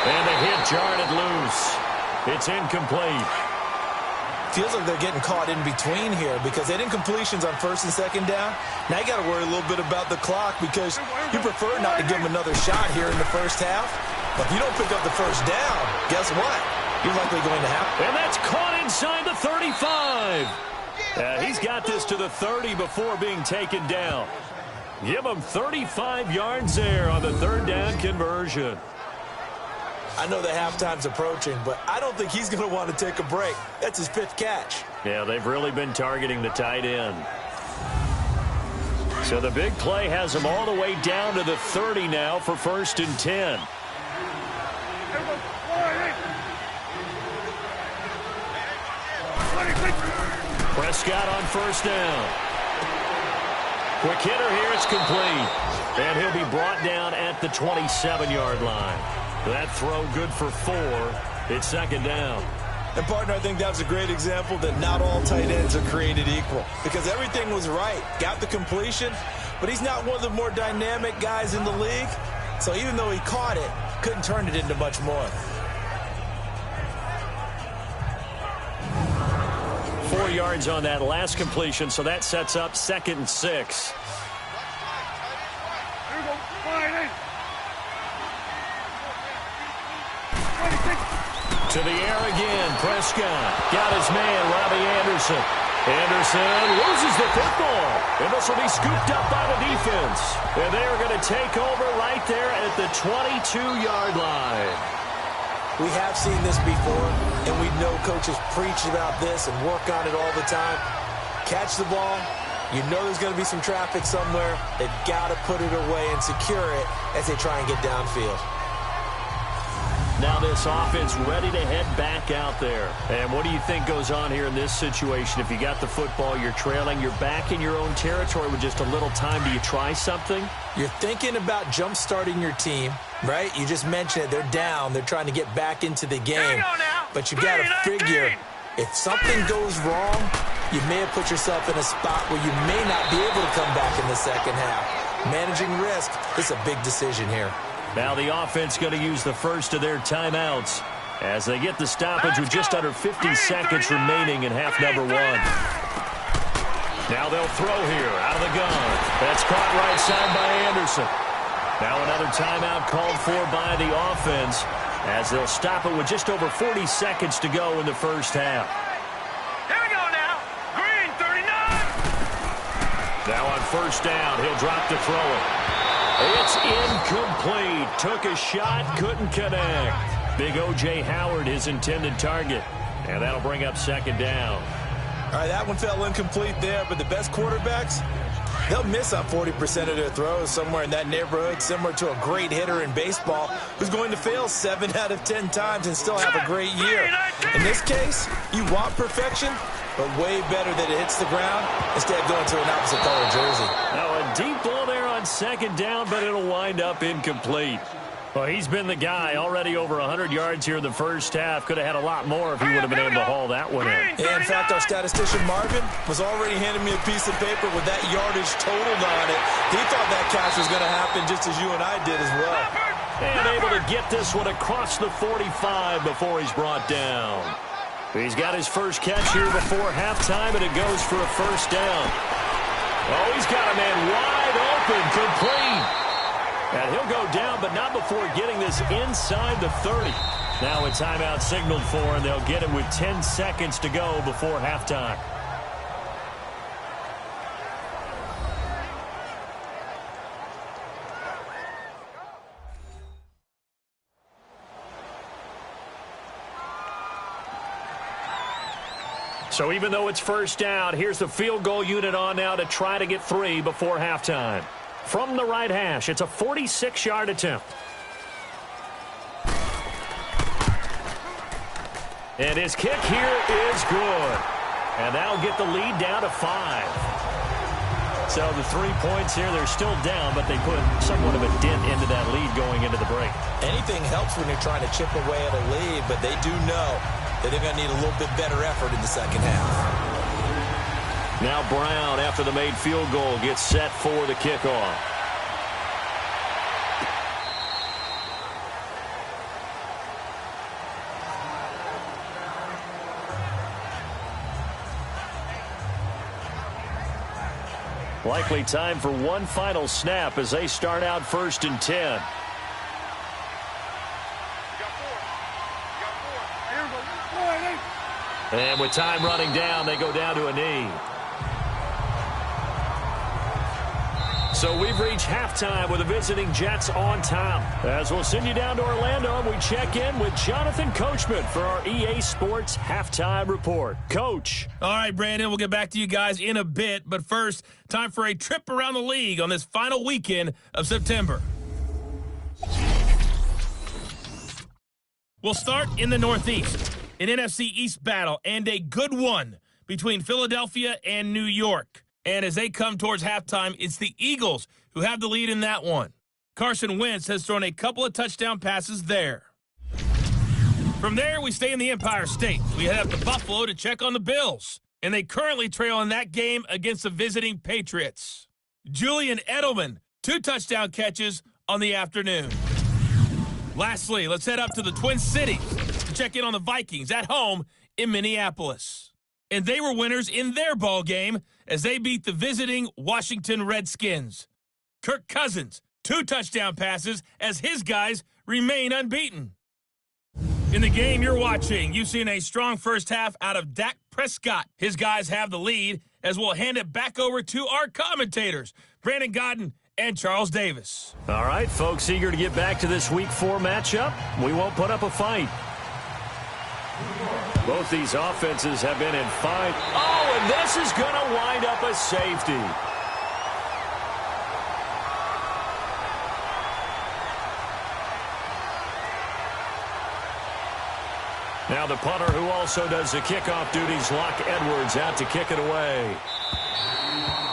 And the hit jarred it loose. It's incomplete. Feels like they're getting caught in between here because they didn't completions on first and second down. Now you got to worry a little bit about the clock because you prefer not to give them another shot here in the first half. But if you don't pick up the first down, guess what? You're likely going to have. And that's caught inside the 35. He's got this to the 30 before being taken down. Give him 35 yards there on the third down conversion. I know that halftime's approaching, but I don't think he's going to want to take a break. That's his fifth catch. Yeah, they've really been targeting the tight end. So the big play has him all the way down to the 30 now for 1st and 10. Prescott on first down. Quick hitter here, it's complete. And he'll be brought down at the 27-yard line. That throw good for 4. It's second down. And, partner, I think that was a great example that not all tight ends are created equal because everything was right. Got the completion, but he's not one of the more dynamic guys in the league. So even though he caught it, couldn't turn it into much more. 4 yards on that last completion, so that sets up 2nd and 6. To the air again, Prescott. Got his man, Robbie Anderson. Anderson loses the football. And this will be scooped up by the defense. And they're going to take over right there at the 22-yard line. We have seen this before, and we know coaches preach about this and work on it all the time. Catch the ball. You know there's going to be some traffic somewhere. They've got to put it away and secure it as they try and get downfield. Now this offense ready to head back out there. And what do you think goes on here in this situation? If you got the football, you're trailing, you're back in your own territory with just a little time. Do you try something? You're thinking about jump-starting your team, right? You just mentioned it. They're down. They're trying to get back into the game. But you got to figure if something goes wrong, you may have put yourself in a spot where you may not be able to come back in the second half. Managing risk is a big decision here. Now the offense going to use the first of their timeouts as they get the stoppage with just under 50 seconds remaining in half number 1. Now they'll throw here out of the gun. That's caught right side by Anderson. Now another timeout called for by the offense as they'll stop it with just over 40 seconds to go in the first half. Here we go now. Green 39. Now on first down, he'll drop to throw it. It's incomplete. Took a shot, couldn't connect. Big O.J. Howard, his intended target. And that'll bring up second down. All right, that one fell incomplete there, but the best quarterbacks, they'll miss on 40% of their throws somewhere in that neighborhood, similar to a great hitter in baseball who's going to fail 7 out of 10 times and still have a great year. In this case, you want perfection, but way better that it hits the ground instead of going to an opposite color jersey. Now a deep ball there on second down, but it'll wind up incomplete. Well, he's been the guy already over 100 yards here in the first half. Could have had a lot more if he would have been able to haul that one in. Yeah, in fact, our statistician Marvin was already handing me a piece of paper with that yardage totaled on it. He thought that catch was going to happen just as you and I did as well. And able to get this one across the 45 before he's brought down. He's got his first catch here before halftime, and it goes for a first down. Oh, he's got a man wide open, complete. And he'll go down, but not before getting this inside the 30. Now a timeout signaled for, and they'll get it with 10 seconds to go before halftime. So even though it's first down, here's the field goal unit on now to try to get 3 before halftime. From the right hash, it's a 46-yard attempt. And his kick here is good. And that'll get the lead down to 5. So the 3 points here, they're still down, but they put somewhat of a dent into that lead going into the break. Anything helps when you're trying to chip away at a lead, but they do know that they're going to need a little bit better effort in the second half. Now Brown, after the made field goal, gets set for the kickoff. Likely time for one final snap as they start out 1st and 10. And with time running down, they go down to a knee. So we've reached halftime with the visiting Jets on top. As we'll send you down to Orlando, and we check in with Jonathan Coachman for our EA Sports Halftime Report. Coach. All right, Brandon, we'll get back to you guys in a bit. But first, time for a trip around the league on this final weekend of September. We'll start in the Northeast. An NFC East battle and a good one between Philadelphia and New York. And as they come towards halftime, it's the Eagles who have the lead in that one. Carson Wentz has thrown a couple of touchdown passes there. From there, we stay in the Empire State. We head up to Buffalo to check on the Bills. And they currently trail in that game against the visiting Patriots. Julian Edelman, 2 touchdown catches on the afternoon. Lastly, let's head up to the Twin Cities to check in on the Vikings at home in Minneapolis. And they were winners in their ball game as they beat the visiting Washington Redskins. Kirk Cousins, 2 touchdown passes as his guys remain unbeaten. In the game you're watching, you've seen a strong first half out of Dak Prescott. His guys have the lead as we'll hand it back over to our commentators, Brandon Godden and Charles Davis. All right, folks, eager to get back to this Week 4 matchup. We won't put up a fight. Both these offenses have been in fight. Oh, and this is going to wind up a safety. Now the punter who also does the kickoff duties, Locke Edwards, out to kick it away.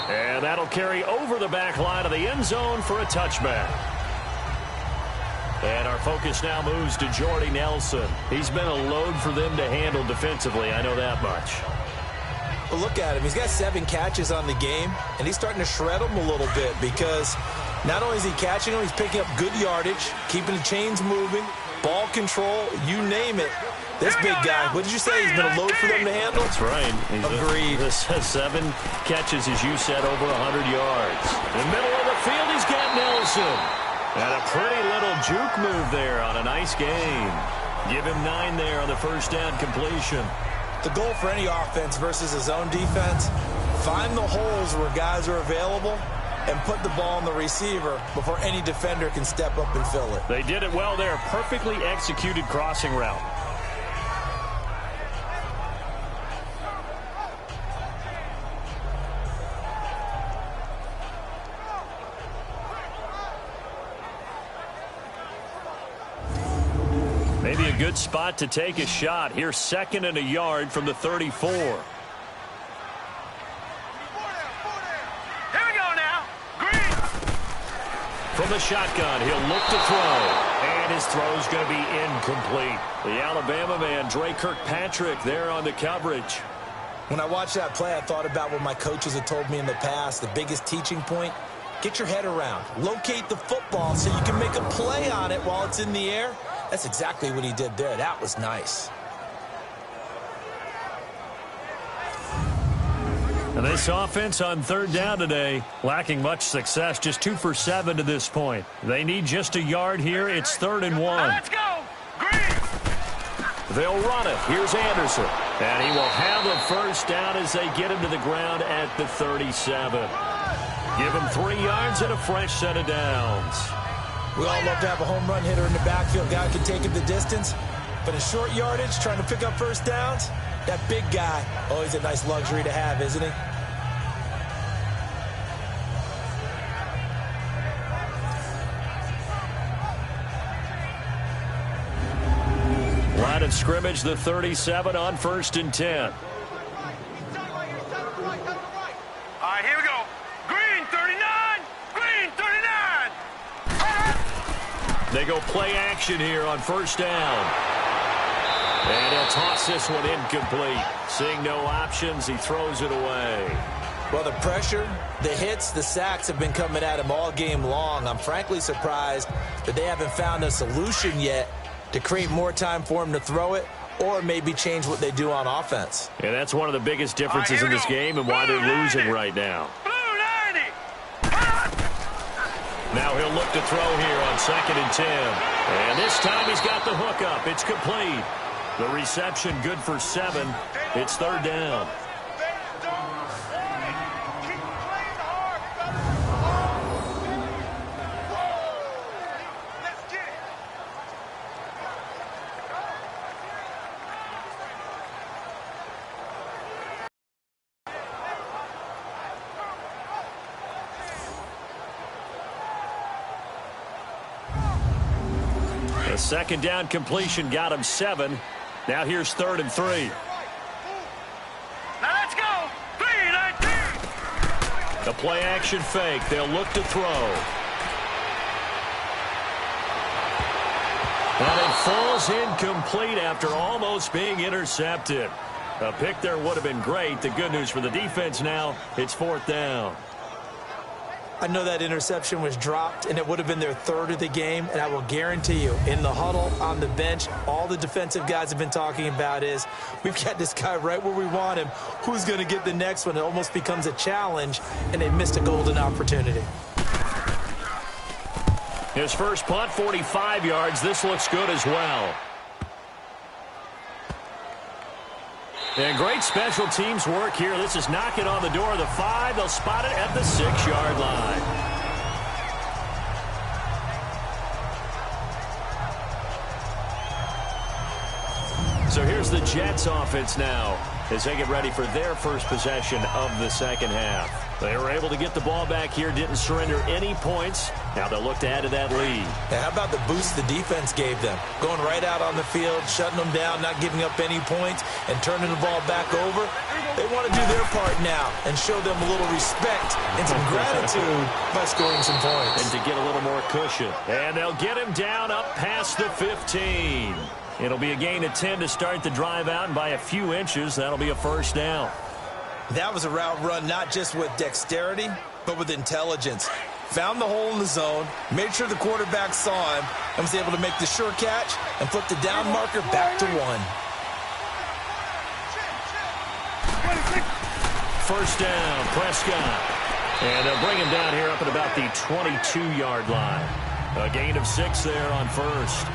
And that'll carry over the back line of the end zone for a touchback. And our focus now moves to Jordy Nelson. He's been a load for them to handle defensively, I know that much. Well, look at him. He's got 7 catches on the game, and he's starting to shred them a little bit because not only is he catching them, he's picking up good yardage, keeping the chains moving, ball control, you name it. This big guy, what did you say? He's been a load for them to handle? That's right. Agreed. 7 catches, as you said, over 100 yards. In the middle of the field, he's got Nelson. And a pretty little juke move there on a nice game. Give him 9 there on the first down completion. The goal for any offense versus his own defense, find the holes where guys are available and put the ball on the receiver before any defender can step up and fill it. They did it well there. Perfectly executed crossing route. Maybe a good spot to take a shot. Here's 2nd and a yard from the 34. Here we go now. Green. From the shotgun, he'll look to throw. And his throw's going to be incomplete. The Alabama man, Dre Kirkpatrick, there on the coverage. When I watched that play, I thought about what my coaches had told me in the past. The biggest teaching point, get your head around. Locate the football so you can make a play on it while it's in the air. That's exactly what he did there. That was nice. And this offense on 3rd down today, lacking much success, just 2 for 7 to this point. They need just a yard here. It's 3rd and 1. Let's go. Green. They'll run it. Here's Anderson. And he will have the first down as they get him to the ground at the 37. Give him 3 yards and a fresh set of downs. We all love to have a home run hitter in the backfield. Guy can take it the distance. But in short yardage, trying to pick up first downs, that big guy, always a nice luxury to have, isn't he? Line of scrimmage, the 37 on 1st and 10. They go play action here on first down. And he'll toss this one incomplete. Seeing no options, he throws it away. Well, the pressure, the hits, the sacks have been coming at him all game long. I'm frankly surprised that they haven't found a solution yet to create more time for him to throw it or maybe change what they do on offense. And that's one of the biggest differences in this game and why they're losing right now. Now he'll look to throw here on 2nd and 10. And this time he's got the hook up. It's complete. The reception good for 7. It's 3rd down. The 2nd down completion got him 7. Now here's 3rd and 3. Now let's go. 3-19. The play action fake. They'll look to throw. And it falls incomplete after almost being intercepted. A pick there would have been great. The good news for the defense now, it's 4th down. I know that interception was dropped, and it would have been their 3rd of the game, and I will guarantee you, in the huddle, on the bench, all the defensive guys have been talking about is, we've got this guy right where we want him. Who's going to get the next one? It almost becomes a challenge, and they missed a golden opportunity. His first punt, 45 yards. This looks good as well. And great special teams work here. This is knocking on the door of the 5. They'll spot it at the 6-yard line. So here's the Jets offense now as they get ready for their first possession of the second half. They were able to get the ball back here, didn't surrender any points. Now they'll look to add to that lead. Now, how about the boost the defense gave them? Going right out on the field, shutting them down, not giving up any points, and turning the ball back over. They want to do their part now and show them a little respect and some gratitude by scoring some points. And to get a little more cushion. And they'll get him down up past the 15. It'll be a gain of 10 to start the drive out, and by a few inches, that'll be a first down. That was a route run not just with dexterity, but with intelligence. Found the hole in the zone, made sure the quarterback saw him, and was able to make the sure catch and flip the down marker back to 1. First down, Prescott. And they'll bring him down here up at about the 22-yard line. A gain of 6 there on first.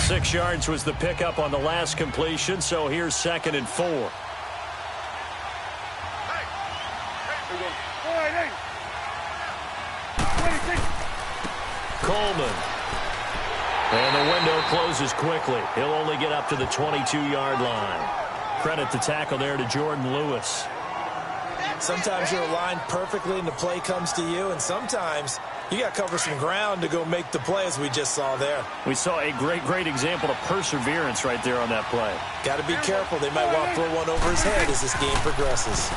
Six yards was the pickup on the last completion, so here's 2nd and 4. Coleman. And the window closes quickly. He'll only get up to the 22-yard line. Credit the tackle there to Jordan Lewis. Sometimes you're aligned perfectly and the play comes to you, and sometimes you got to cover some ground to go make the play, as we just saw there. We saw a great example of perseverance right there on that play. Got to be careful. They might want to throw one over his head as this game progresses.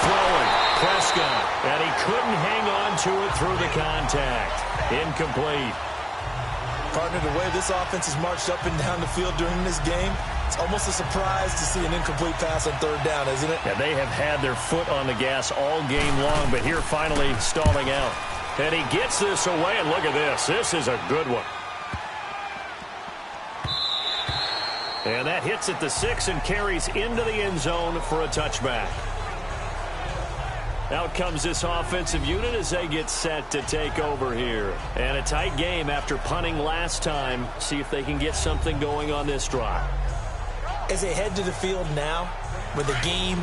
Throwing, Prescott, and he couldn't hang on to it through the contact. Incomplete. Partner, the way this offense has marched up and down the field during this game, it's almost a surprise to see an incomplete pass on 3rd down, isn't it? Yeah, they have had their foot on the gas all game long, but here finally stalling out. And he gets this away, and look at this. This is a good one. And that hits at the 6 and carries into the end zone for a touchback. Out comes this offensive unit as they get set to take over here. And a tight game after punting last time. See if they can get something going on this drive. As they head to the field now, with the game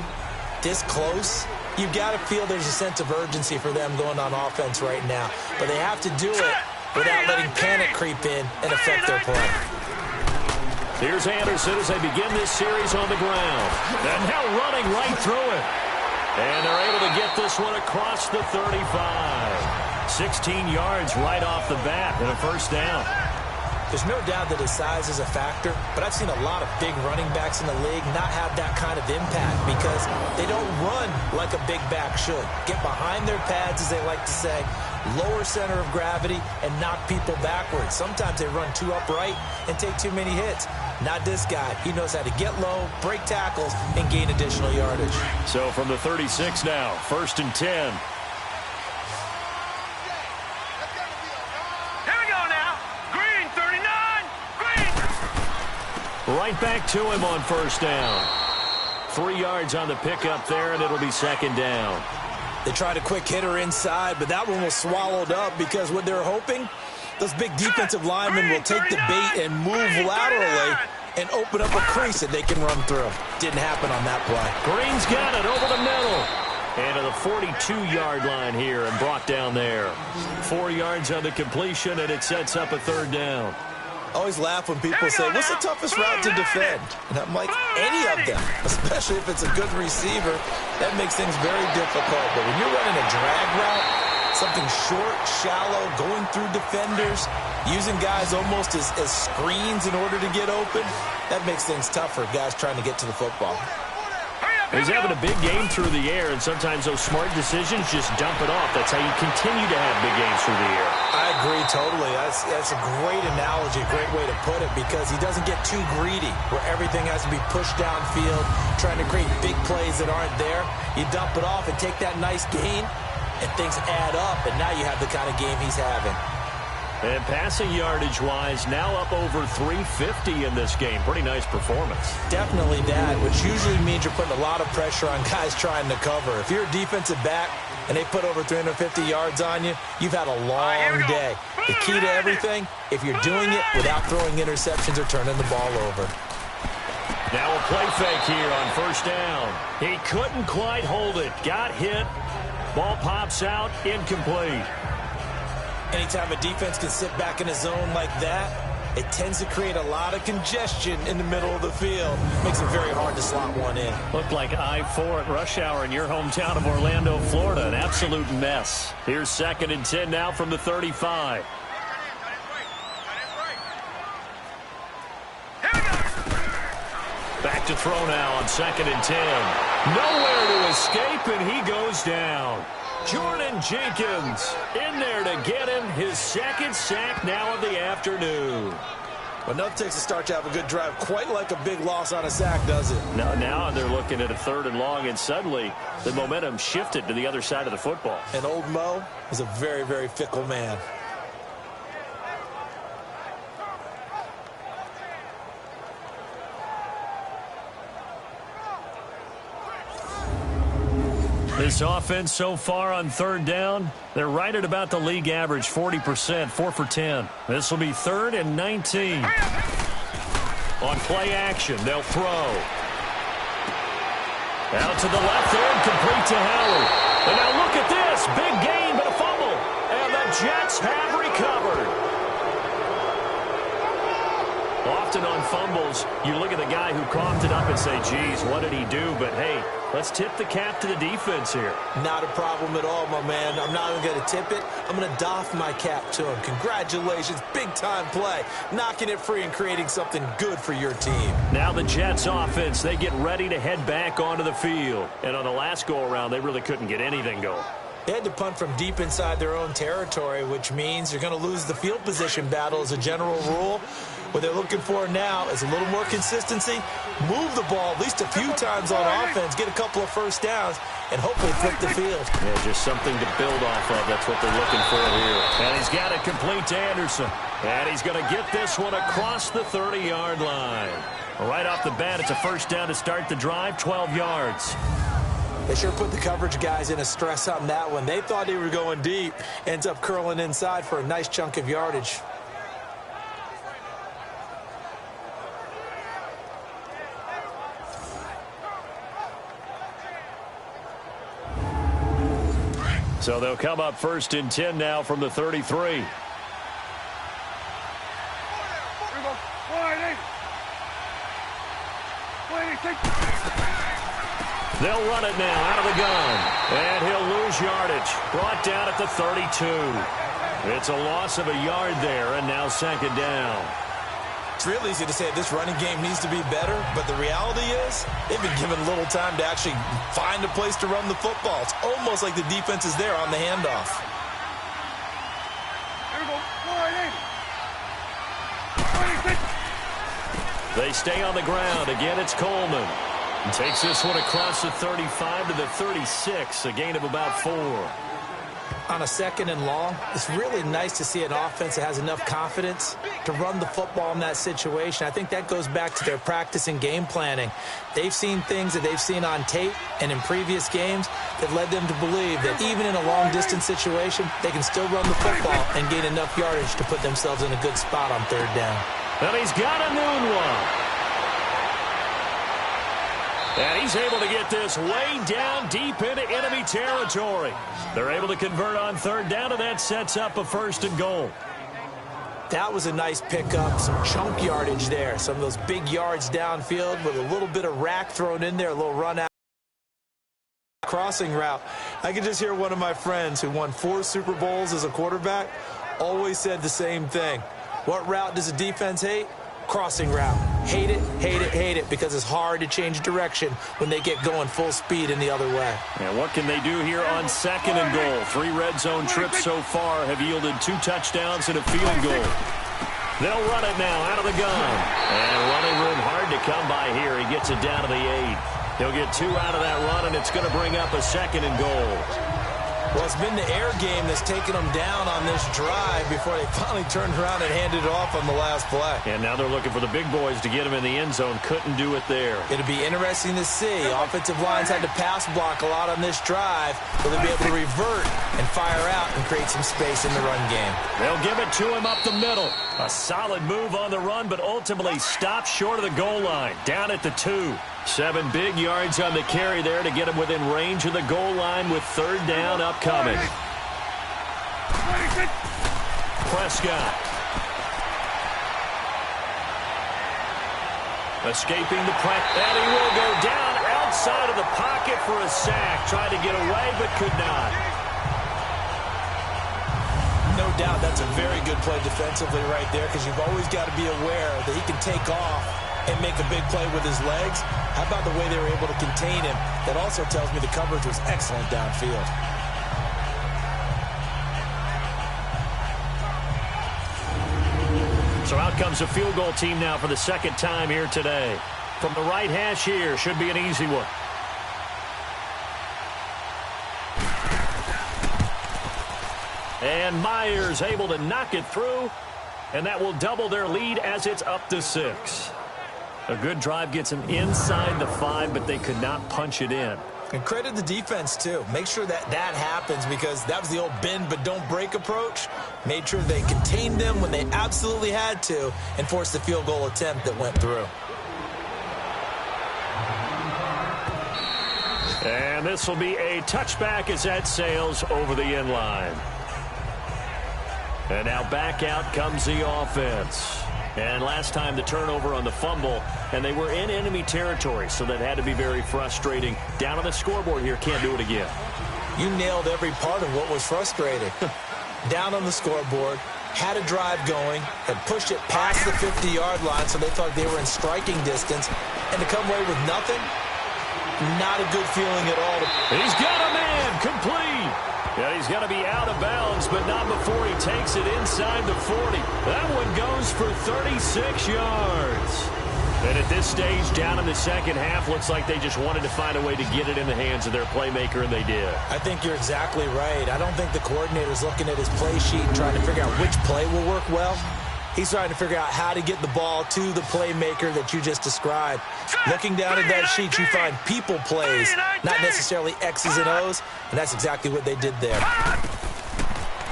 this close, you've got to feel there's a sense of urgency for them going on offense right now. But they have to do it without letting panic creep in and affect their play. Here's Anderson as they begin this series on the ground. And now running right through it. And they're able to get this one across the 35. 16 yards right off the bat and a first down. There's no doubt that his size is a factor, but I've seen a lot of big running backs in the league not have that kind of impact because they don't run like a big back should. Get behind their pads, as they like to say, lower center of gravity, and knock people backwards. Sometimes they run too upright and take too many hits. Not this guy. He knows how to get low, break tackles, and gain additional yardage. So from the 36 now, 1st and 10. Right back to him on first down. 3 yards on the pickup there, and it'll be 2nd down. They tried a quick hitter inside, but that one was swallowed up because what they're hoping, those big defensive linemen will take the bait and move laterally and open up a crease that they can run through. Didn't happen on that play. Green's got it over the middle. And to the 42-yard line here and brought down there. 4 yards on the completion, and it sets up a 3rd down. I always laugh when people say, what's the toughest route to defend? And I'm like, any of them, especially if it's a good receiver. That makes things very difficult. But when you're running a drag route, something short, shallow, going through defenders, using guys almost as screens in order to get open, that makes things tough for guys trying to get to the football. He's having a big game through the air, and sometimes those smart decisions just dump it off. That's how you continue to have big games through the air. I agree totally. That's a great analogy, a great way to put it, because he doesn't get too greedy where everything has to be pushed downfield, trying to create big plays that aren't there. You dump it off and take that nice gain, and things add up, and now you have the kind of game he's having. And passing yardage-wise, now up over 350 in this game. Pretty nice performance. Definitely that, which usually means you're putting a lot of pressure on guys trying to cover. If you're a defensive back and they put over 350 yards on you, you've had a long day. The key to everything, if you're doing it without throwing interceptions or turning the ball over. Now a play fake here on first down. He couldn't quite hold it. Got hit. Ball pops out. Incomplete. Anytime a defense can sit back in a zone like that, it tends to create a lot of congestion in the middle of the field. Makes it very hard to slot one in. Looked like I-4 at rush hour in your hometown of Orlando, Florida. An absolute mess. Here's 2nd and 10 now from the 35. Back to throw now on 2nd and 10. Nowhere to escape, and he goes down. Jordan Jenkins in there to get him his 2nd sack now of the afternoon. Well, enough takes to start to have a good drive. Quite like a big loss on a sack, does it? Now they're looking at a 3rd and long, and suddenly the momentum shifted to the other side of the football. And old Mo is a very, very fickle man. This offense so far on 3rd down, they're right at about the league average, 40%, 4 for 10. This will be 3rd and 19. On play action, they'll throw. Out to the left end, complete to Howard. And now look at this, big gain, but a fumble. And the Jets have recovered. Often on fumbles, you look at the guy who coughed it up and say, geez, what did he do? But hey, let's tip the cap to the defense here. Not a problem at all, my man. I'm not even going to tip it. I'm going to doff my cap to him. Congratulations, big-time play. Knocking it free and creating something good for your team. Now the Jets offense, they get ready to head back onto the field. And on the last go-around, they really couldn't get anything going. They had to punt from deep inside their own territory, which means you're going to lose the field position battle as a general rule. What they're looking for now is a little more consistency, move the ball at least a few times on offense, get a couple of first downs, and hopefully flip the field. Yeah, just something to build off of. That's what they're looking for here. And he's got it complete to Anderson. And he's going to get this one across the 30-yard line. Right off the bat, it's a first down to start the drive, 12 yards. They sure put the coverage guys in a stress on that one. They thought they were going deep. Ends up curling inside for a nice chunk of yardage. So they'll come up 1st and 10 now from the 33. They'll run it now out of the gun. And he'll lose yardage. Brought down at the 32. It's a loss of a yard there, and now second down. It's real easy to say this running game needs to be better, but the reality is they've been given little time to actually find a place to run the football. It's almost like the defense is there on the handoff. They stay on the ground. Again, it's Coleman. And takes this one across the 35 to the 36, a gain of about 4. On a second and long, it's really nice to see an offense that has enough confidence to run the football in that situation. I think that goes back to their practice and game planning. They've seen things that they've seen on tape and in previous games that led them to believe that even in a long-distance situation, they can still run the football and gain enough yardage to put themselves in a good spot on third down. And he's got a noon one. And he's able to get this way down deep into enemy territory. They're able to convert on third down, and that sets up a 1st and goal. That was a nice pickup, some chunk yardage there. Some of those big yards downfield with a little bit of rack thrown in there, a little run out. Crossing route. I can just hear one of my friends who won 4 Super Bowls as a quarterback always said the same thing. What route does a defense hate? Crossing route. Hate it, hate it, hate it, because it's hard to change direction when they get going full speed in the other way. And what can they do here on 2nd and goal? 3 red zone trips so far have yielded 2 touchdowns and a field goal. They'll run it now out of the gun. And running room hard to come by here. He gets it down to the 8. He'll get 2 out of that run, and it's going to bring up a 2nd and goal. Well, it's been the air game that's taken them down on this drive before they finally turned around and handed it off on the last play. And now they're looking for the big boys to get him in the end zone. Couldn't do it there. It'll be interesting to see. Offensive lines had to pass block a lot on this drive. Will they be able to revert and fire out and create some space in the run game? They'll give it to him up the middle. A solid move on the run, but ultimately stopped short of the goal line. Down at the 2. 7 big yards on the carry there to get him within range of the goal line with third down upcoming. Prescott. Escaping the press, and he will go down outside of the pocket for a sack. Tried to get away, but could not. No doubt that's a very good play defensively right there, because you've always got to be aware that he can take off and make a big play with his legs. How about the way they were able to contain him? That also tells me the coverage was excellent downfield. So out comes a field goal team now for the 2nd time here today. From the right hash here, should be an easy one. And Myers able to knock it through, and that will double their lead as it's up to 6. A good drive gets them inside the 5, but they could not punch it in. And credit the defense, too. Make sure that that happens, because that was the old bend but don't break approach. Made sure they contained them when they absolutely had to and forced the field goal attempt that went through. And this will be a touchback as that sails over the end line. And now back out comes the offense. And last time the turnover on the fumble, and they were in enemy territory, so that had to be very frustrating. Down on the scoreboard here, can't do it again. You nailed every part of what was frustrating. Down on the scoreboard, had a drive going, had pushed it past the 50-yard line, so they thought they were in striking distance, and to come away with nothing, not a good feeling at all. He's got a man, complete. Yeah, he's going to be out of bounds, but not before he takes it inside the 40. That one goes for 36 yards. And at this stage, down in the second half, looks like they just wanted to find a way to get it in the hands of their playmaker, and they did. I think you're exactly right. I don't think the coordinator's looking at his play sheet and trying to figure out which play will work well. He's trying to figure out how to get the ball to the playmaker that you just described. Looking down at that sheet, you find people plays, not necessarily X's and O's, and that's exactly what they did there.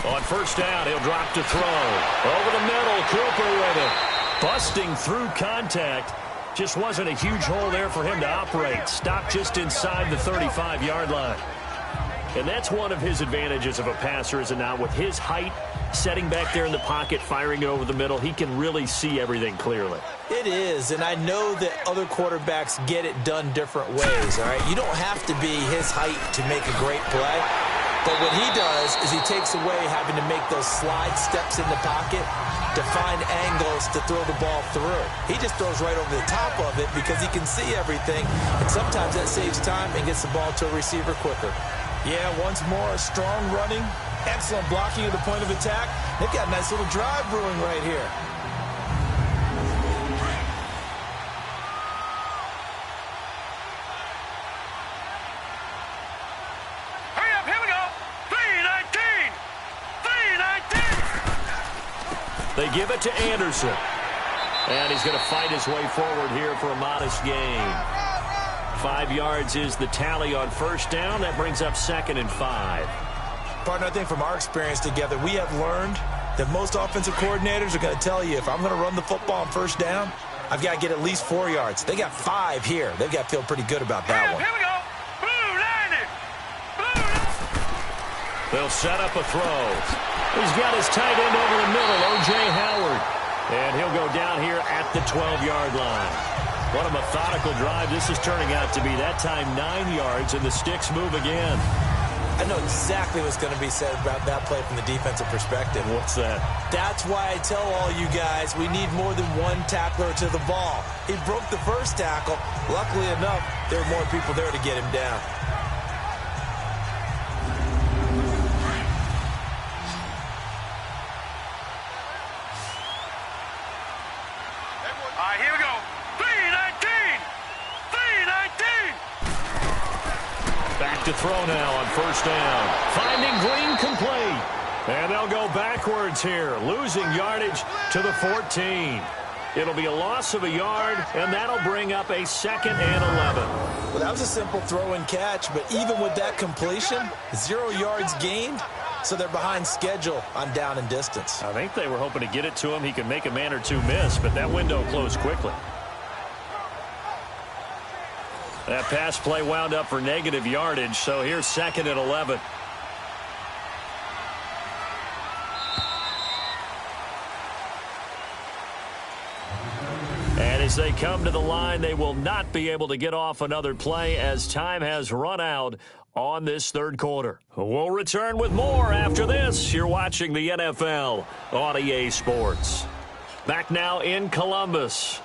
On first down, he'll drop to throw. Over the middle, Cooper with it. Busting through contact. Just wasn't a huge hole there for him to operate. Stopped just inside the 35-yard line. And that's one of his advantages of a passer, is it not? With his height, setting back there in the pocket, firing it over the middle, he can really see everything clearly. It is, and I know that other quarterbacks get it done different ways, all right? You don't have to be his height to make a great play, but what he does is he takes away having to make those slide steps in the pocket to find angles to throw the ball through. He just throws right over the top of it because he can see everything, and sometimes that saves time and gets the ball to a receiver quicker. Yeah, once more, strong running, excellent blocking at the point of attack. They've got a nice little drive brewing right here. They give it to Anderson. And he's going to fight his way forward here for a modest gain. 5 yards is the tally on first down. That brings up 2nd and 5. Partner, I think from our experience together, we have learned that most offensive coordinators are going to tell you, if I'm going to run the football on first down, I've got to get at least 4 yards. They got 5 here. They've got to feel pretty good about that one. Here we go. Blue line it. Blue line. They'll set up a throw. He's got his tight end over the middle, O.J. Howard. And he'll go down here at the 12-yard line. What a methodical drive this is turning out to be. That time 9 yards, and the sticks move again. I know exactly what's going to be said about that play from the defensive perspective. What's that? That's why I tell all you guys we need more than one tackler to the ball. He broke the first tackle. Luckily enough, there were more people there to get him down. Here we go. 3-19. 3-19. Back to throw now on first down. Finding Green complete. And they'll go backwards here, losing yardage to the 14. It'll be a loss of a yard, and that'll bring up a 2nd and 11. Well, that was a simple throw and catch, but even with that completion, 0 yards gained, so they're behind schedule on down and distance. I think they were hoping to get it to him. He could make a man or two miss, but that window closed quickly. That pass play wound up for negative yardage, so here's 2nd and 11. And as they come to the line, they will not be able to get off another play as time has run out on this third quarter. We'll return with more after this. You're watching the NFL on EA Sports. Back now in Columbus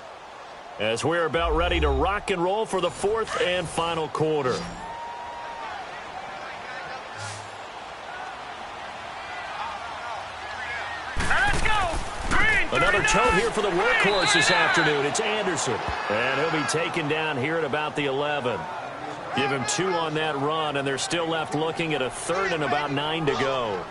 as we're about ready to rock and roll for the 4th and final quarter. Let's go. Green. Another tote here for the workhorse this afternoon. It's Anderson. And he'll be taken down here at about the 11. Give him 2 on that run, and they're still left looking at a 3rd and about 9 to go.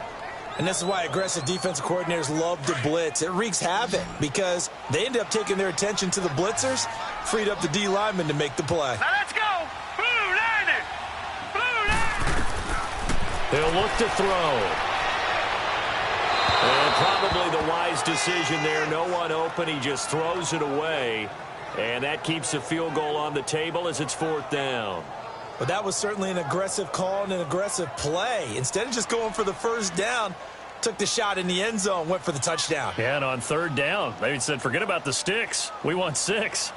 And this is why aggressive defensive coordinators love to blitz. It wreaks havoc because they end up taking their attention to the blitzers, freed up the D lineman to make the play. Now let's go. Blue line it. Blue line. They'll look to throw. And probably the wise decision there. No one open. He just throws it away. And that keeps the field goal on the table as it's 4th down. But that was certainly an aggressive call and an aggressive play. Instead of just going for the first down, took the shot in the end zone, went for the touchdown. Yeah, and on 3rd down, they said, forget about the sticks. We want 6.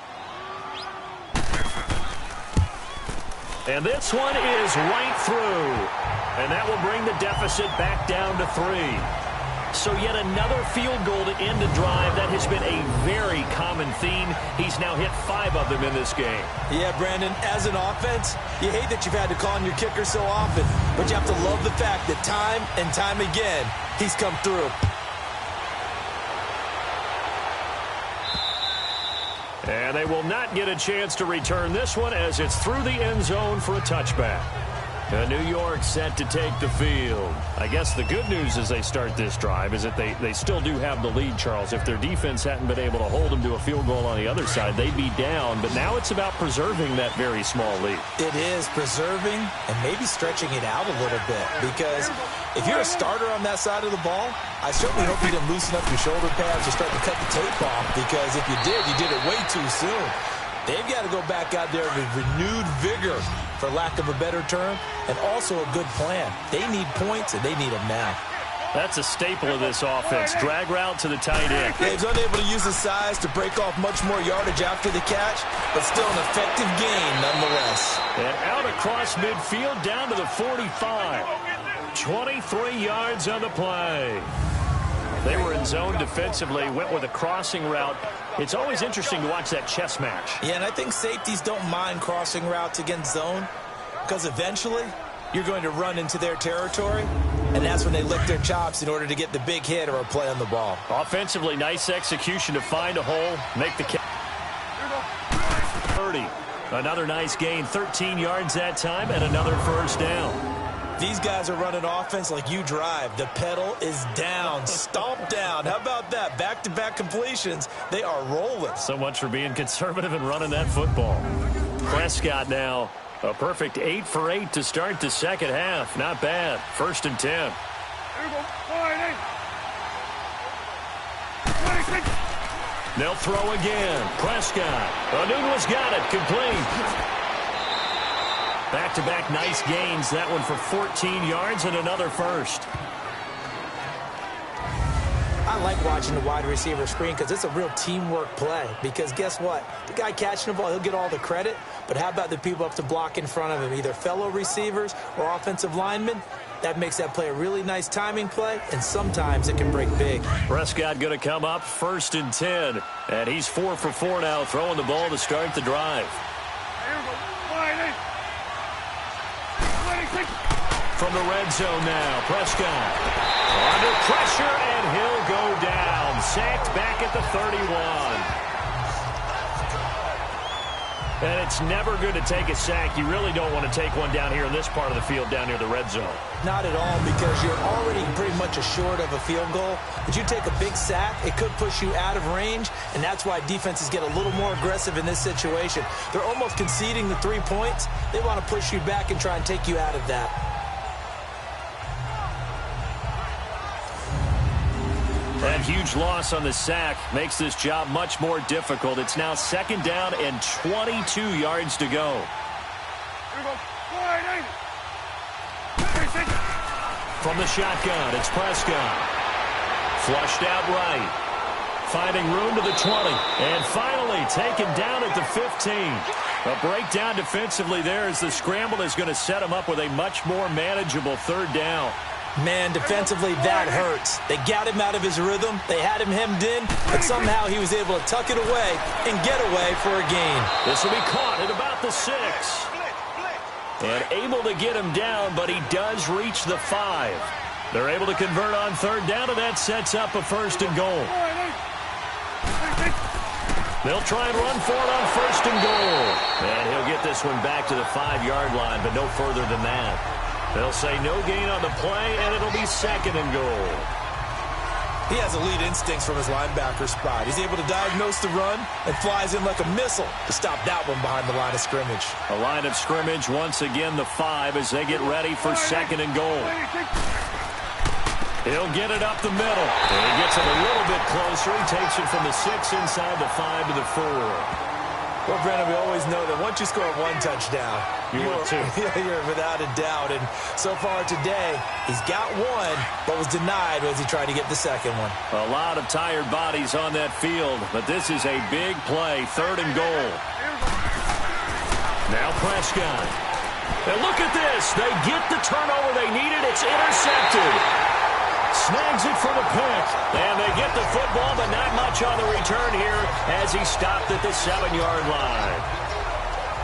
And this one is right through. And that will bring the deficit back down to 3. So yet another field goal to end a drive. That has been a very common theme. He's now hit 5 of them in this game. Yeah, Brandon, as an offense, you hate that you've had to call on your kicker so often, but you have to love the fact that time and time again, he's come through. And they will not get a chance to return this one as it's through the end zone for a touchback. New York set to take the field. I guess the good news as they start this drive is that they still do have the lead, Charles. If their defense hadn't been able to hold them to a field goal on the other side, they'd be down. But now it's about preserving that very small lead. It is preserving and maybe stretching it out a little bit. Because if you're a starter on that side of the ball, I certainly hope you didn't loosen up your shoulder pads or start to cut the tape off. Because if you did it way too soon. They've got to go back out there with renewed vigor, for lack of a better term, and also a good plan. They need points, and they need them now. That's a staple of this offense. Drag route to the tight end. Yeah, he's unable to use his size to break off much more yardage after the catch, but still an effective gain nonetheless. And out across midfield down to the 45. 23 yards on the play. They were in zone defensively, went with a crossing route. It's always interesting to watch that chess match. Yeah, and I think safeties don't mind crossing routes against zone because eventually you're going to run into their territory, and that's when they lick their chops in order to get the big hit or a play on the ball. Offensively, nice execution to find a hole, make the catch. 30. Another nice gain, 13 yards that time, and another first down. These guys are running offense like you drive. The pedal is down, stomp down. How about that? Back-to-back completions. They are rolling. So much for being conservative and running that football. Prescott now. A perfect 8 for 8 to start the second half. Not bad. 1st and 10. They'll throw again. Prescott. Onunwa's got it. Complete. Back-to-back nice gains. That one for 14 yards and another first. I like watching the wide receiver screen because it's a real teamwork play. Because guess what? The guy catching the ball, he'll get all the credit. But how about the people up to block in front of him, either fellow receivers or offensive linemen? That makes that play a really nice timing play, and sometimes it can break big. Prescott going to come up 1st and 10. And he's 4 for 4 now, throwing the ball to start the drive. From the red zone now, Prescott under pressure, and he'll go down. Sacked back at the 31. And it's never good to take a sack. You really don't want to take one down here in this part of the field, down near the red zone. Not at all, because you're already pretty much assured of a field goal. But you take a big sack, it could push you out of range, and that's why defenses get a little more aggressive in this situation. They're almost conceding the 3 points. They want to push you back and try and take you out of that. That huge loss on the sack makes this job much more difficult. It's now 2nd down and 22 yards to go. From the shotgun, it's Prescott. Flushed out right. Finding room to the 20. And finally taken down at the 15. A breakdown defensively there as the scramble is going to set him up with a much more manageable 3rd down. Man, defensively, that hurts. They got him out of his rhythm. They had him hemmed in, but somehow he was able to tuck it away and get away for a gain. This will be caught at about the 6. And able to get him down, but he does reach the 5. They're able to convert on 3rd down, and that sets up a 1st and goal. They'll try and run for it on 1st and goal. And he'll get this one back to the 5-yard line, but no further than that. They'll say no gain on the play, and it'll be 2nd and goal. He has elite instincts from his linebacker spot. He's able to diagnose the run and flies in like a missile to stop that one behind the line of scrimmage. A line of scrimmage, once again the 5 as they get ready for 2nd and goal. He'll get it up the middle. And he gets it a little bit closer. He takes it from the 6 inside the 5 to the 4. Well, Brandon, we always know that once you score 1 touchdown, you're you're without a doubt. And so far today, he's got 1, but was denied as he tried to get the 2nd one. A lot of tired bodies on that field, but this is a big play, 3rd and goal. Now Prescott. And look at this. They get the turnover they needed. It's intercepted. Snags it for the pick. And they get the football, but not much on the return here as he stopped at the 7-yard line.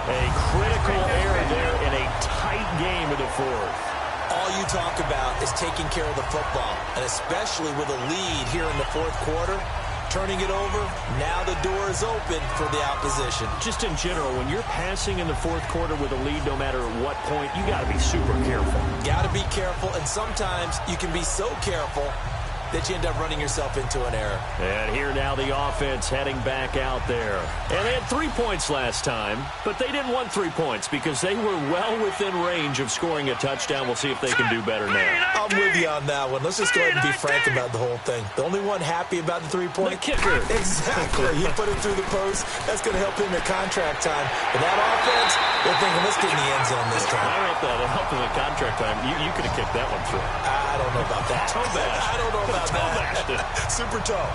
A critical error there in a tight game of the 4th. All you talk about is taking care of the football, and especially with a lead here in the 4th quarter. Turning it over, now the door is open for the opposition. Just in general, when you're passing in the 4th quarter with a lead, no matter what point, you got to be super careful. Got to be careful, and sometimes you can be so careful that you end up running yourself into an error. And here now the offense heading back out there. And they had 3 points last time, but they didn't want 3 points because they were well within range of scoring a touchdown. We'll see if they can do better now. I'm with you on that one. Let's just go ahead and be frank about the whole thing. The only one happy about the 3-point? The kicker. Exactly. He put it through the post. That's going to help him at contract time. But that offense, they're thinking, let's get in the end zone this time. I don't know if that helped him at contract time. You could have kicked that one through. I don't know about that. I don't know about that. Super toe.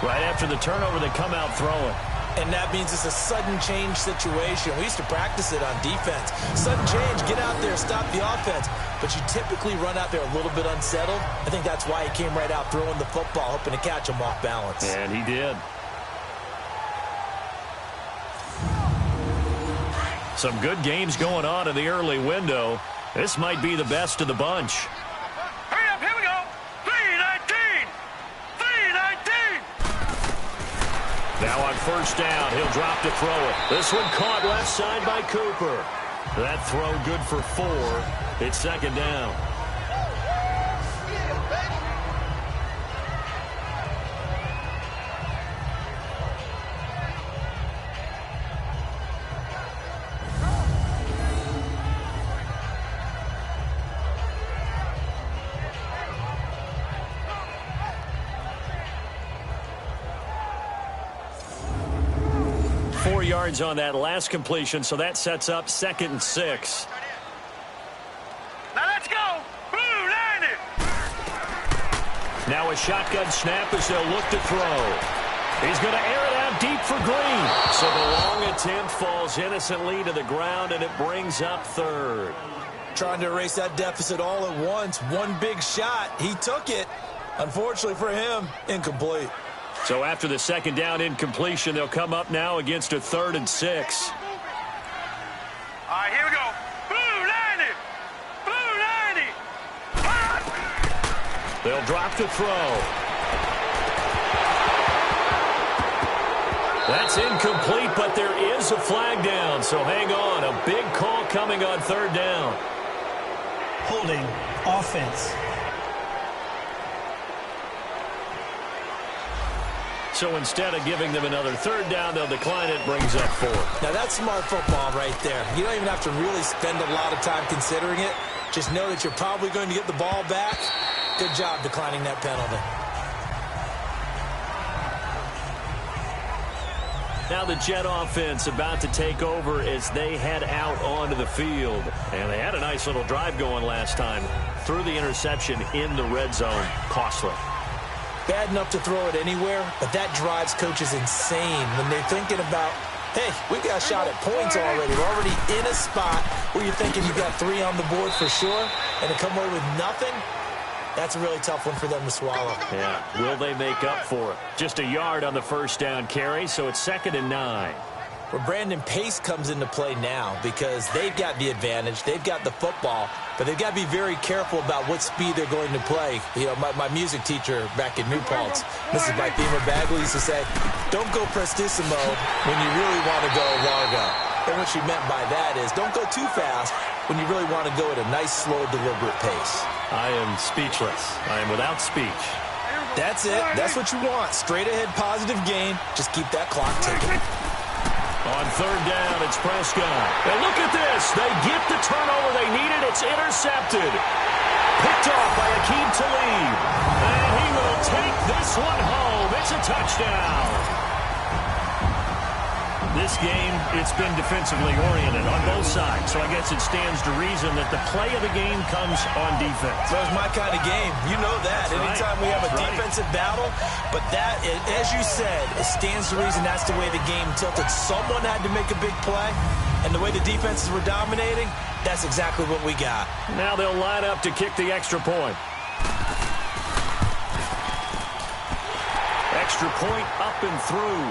Right after the turnover, they come out throwing. And that means it's a sudden change situation. We used to practice it on defense. Sudden change, get out there, stop the offense. But you typically run out there a little bit unsettled. I think that's why he came right out throwing the football, hoping to catch him off balance. And he did. Some good games going on in the early window. This might be the best of the bunch. Hurry up, here we go. 3-19. 3-19. Now on first down, he'll drop to throw it. This one caught left side by Cooper. That throw good for 4. It's second down. Yards on that last completion, so that sets up 2nd and 6. Now let's go. Blue, line it. Now a shotgun snap as they'll look to throw. He's going to air it out deep for Green. So the long attempt falls innocently to the ground, and it brings up 3rd. Trying to erase that deficit all at once. One big shot. He took it. Unfortunately for him, incomplete. So after the 2nd down incompletion, they'll come up now against a 3rd and 6. All right, here we go. Blue, line it. Blue, line it. They'll drop to throw. That's incomplete, but there is a flag down, so hang on. A big call coming on 3rd down. Holding offense. So instead of giving them another 3rd down, they'll decline it, brings up 4. Now that's smart football right there. You don't even have to really spend a lot of time considering it. Just know that you're probably going to get the ball back. Good job declining that penalty. Now the Jet offense about to take over as they head out onto the field. And they had a nice little drive going last time. Threw the interception in the red zone. Costly. Bad enough to throw it anywhere, but that drives coaches insane when they're thinking about, hey, we got a shot at points already. We're already in a spot where you're thinking you got 3 on the board for sure, and to come away with nothing, that's a really tough one for them to swallow. Yeah, will they make up for it? Just a yard on the first down carry, so it's 2nd and 9. Where Brandon Pace comes into play now because they've got the advantage, they've got the football, but they've got to be very careful about what speed they're going to play. You know, my music teacher back in New Paltz, Mrs. Bythema Bagley, used to say, don't go prestissimo when you really want to go largo. And what she meant by that is don't go too fast when you really want to go at a nice, slow, deliberate pace. I am speechless. I am without speech. That's it. That's what you want. Straight ahead, positive gain. Just keep that clock ticking. On 3rd down, it's Prescott. And look at this. They get the turnover they needed. It's intercepted. Picked off by Akeem Talib. And he will take this one home. It's a touchdown. This game, it's been defensively oriented on both sides. So I guess it stands to reason that the play of the game comes on defense. That was my kind of game. You know that. Anytime we have a defensive battle. But that, as you said, it stands to reason that's the way the game tilted. Someone had to make a big play. And the way the defenses were dominating, that's exactly what we got. Now they'll line up to kick the extra point. Extra point up and through.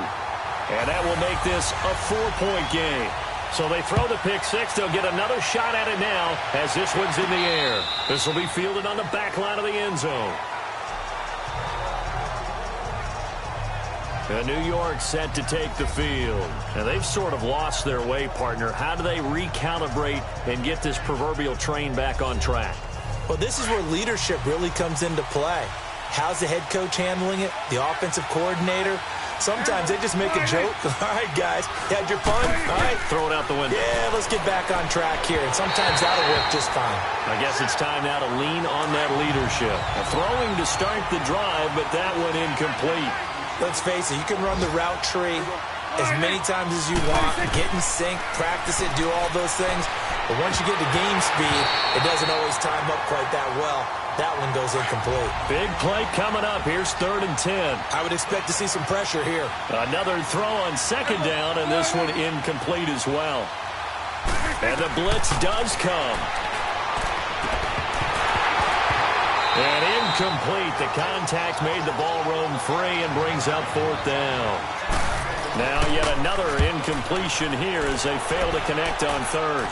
And that will make this a 4-point game. So they throw the pick 6. They'll get another shot at it now as this one's in the air. This will be fielded on the back line of the end zone. And New York set to take the field. And they've sort of lost their way, partner. How do they recalibrate and get this proverbial train back on track? Well, this is where leadership really comes into play. How's the head coach handling it? The offensive coordinator? Sometimes they just make a joke. All right, guys, you had your fun? All right. Throw it out the window. Yeah, let's get back on track here. And sometimes that'll work just fine. I guess it's time now to lean on that leadership. Throwing to start the drive, but that one incomplete. Let's face it, you can run the route tree as many times as you want, get in sync, practice it, do all those things. But once you get to game speed, it doesn't always time up quite that well. That one goes incomplete. Big play coming up. Here's 3rd and 10. I would expect to see some pressure here. Another throw on 2nd down, and this one incomplete as well. And the blitz does come. And incomplete. The contact made the ball roam free and brings up 4th down. Now yet another incompletion here as they fail to connect on 3rd.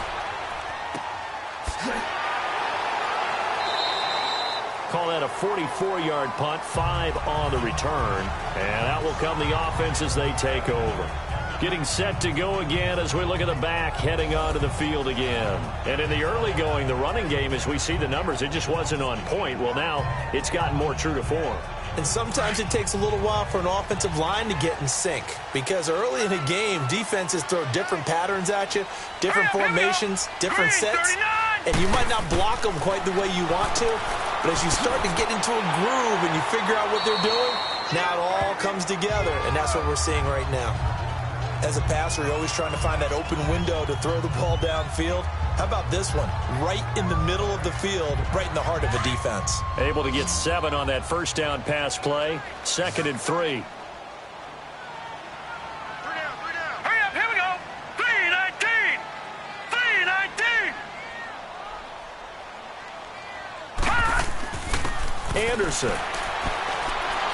Call that a 44-yard punt, 5 on the return. And out will come the offense as they take over. Getting set to go again as we look at the back heading onto the field again. And in the early going, the running game, as we see the numbers, it just wasn't on point. Well, now it's gotten more true to form. And sometimes it takes a little while for an offensive line to get in sync. Because early in a game, defenses throw different patterns at you, different formations, different sets. And you might not block them quite the way you want to. But as you start to get into a groove and you figure out what they're doing, now it all comes together. And that's what we're seeing right now. As a passer, you're always trying to find that open window to throw the ball downfield. How about this one? Right in the middle of the field, right in the heart of a defense. Able to get 7 on that 1st down pass play. 2nd and 3. Hurry up, here we go. 3-19. 3-19. Anderson.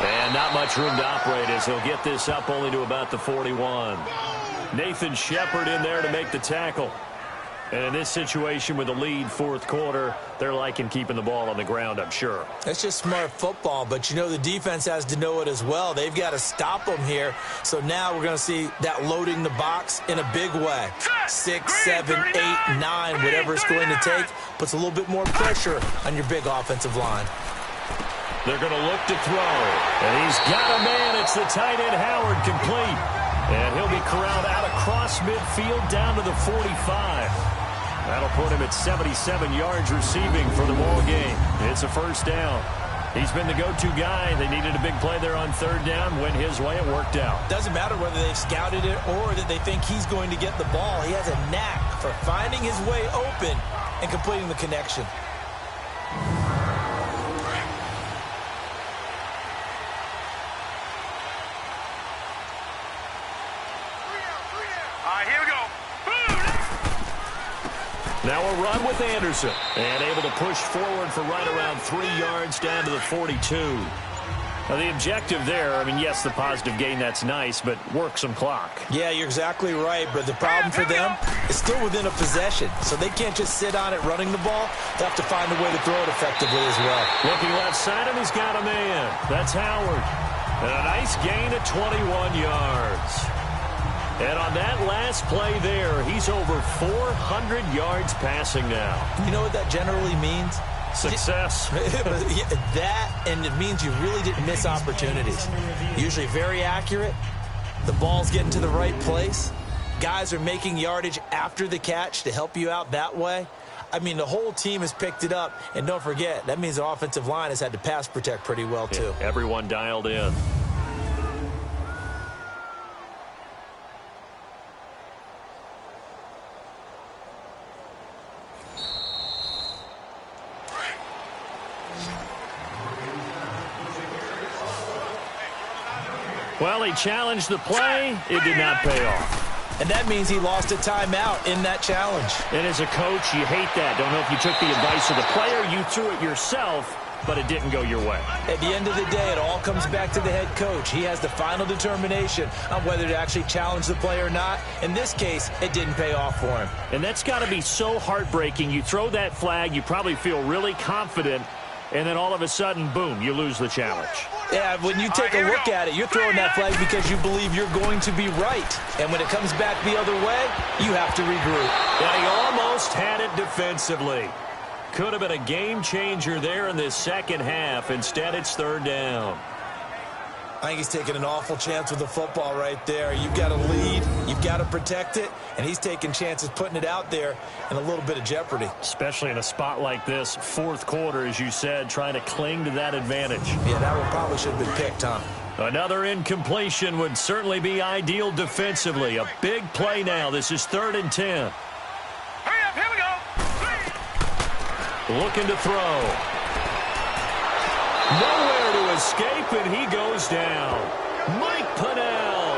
And not much room to operate as he'll get this up only to about the 41. Nathan Shepard in there to make the tackle. And in this situation with the lead 4th quarter, they're liking keeping the ball on the ground, I'm sure. That's just smart football, but you know the defense has to know it as well. They've got to stop them here. So now we're going to see that loading the box in a big way. 6, 7, 8, 9, whatever it's going to take, puts a little bit more pressure on your big offensive line. They're going to look to throw. And he's got a man. It's the tight end, Howard, complete. And he'll be corralled out across midfield down to the 45. That'll put him at 77 yards receiving for the ball game. It's a 1st down. He's been the go-to guy. They needed a big play there on 3rd down. Went his way. It worked out. Doesn't matter whether they've scouted it or that they think he's going to get the ball. He has a knack for finding his way open and completing the connection. Now a run with Anderson. And able to push forward for right around 3 yards down to the 42. Now the objective there, I mean, yes, the positive gain, that's nice, but work some clock. Yeah, you're exactly right, but the problem for them is still within a possession. So they can't just sit on it running the ball. They have to find a way to throw it effectively as well. Looking left side, and he's got a man. That's Howard. And a nice gain at 21 yards. And on that last play there, he's over 400 yards passing now. You know what that generally means? Success. That, and it means you really didn't miss opportunities. Usually very accurate. The ball's getting to the right place. Guys are making yardage after the catch to help you out that way. I mean, the whole team has picked it up. And don't forget, that means the offensive line has had to pass protect pretty well, too. Yeah, everyone dialed in. Well, he challenged the play. It did not pay off. And that means he lost a timeout in that challenge. And as a coach, you hate that. Don't know if you took the advice of the player, you threw it yourself, but it didn't go your way. At the end of the day, it all comes back to the head coach. He has the final determination on whether to actually challenge the play or not. In this case, it didn't pay off for him. And that's got to be so heartbreaking. You throw that flag, you probably feel really confident, and then all of a sudden, boom, you lose the challenge. Yeah, when you take a look at it, you're throwing that flag because you believe you're going to be right. And when it comes back the other way, you have to regroup. And he almost had it defensively. could have been a game changer there in this second half. Instead, it's third down. I think he's taking an awful chance with the football right there. You've got to lead, you've got to protect it, and he's taking chances putting it out there in a little bit of jeopardy. Especially in a spot like this, fourth quarter, as you said, trying to cling to that advantage. Yeah, that one probably should have been picked, Tom. Another incompletion would certainly be ideal defensively. A big play now. This is 3rd and 10. Hurry up, here we go. Looking to throw. Nowhere to escape, and he goes down. Mike Pennell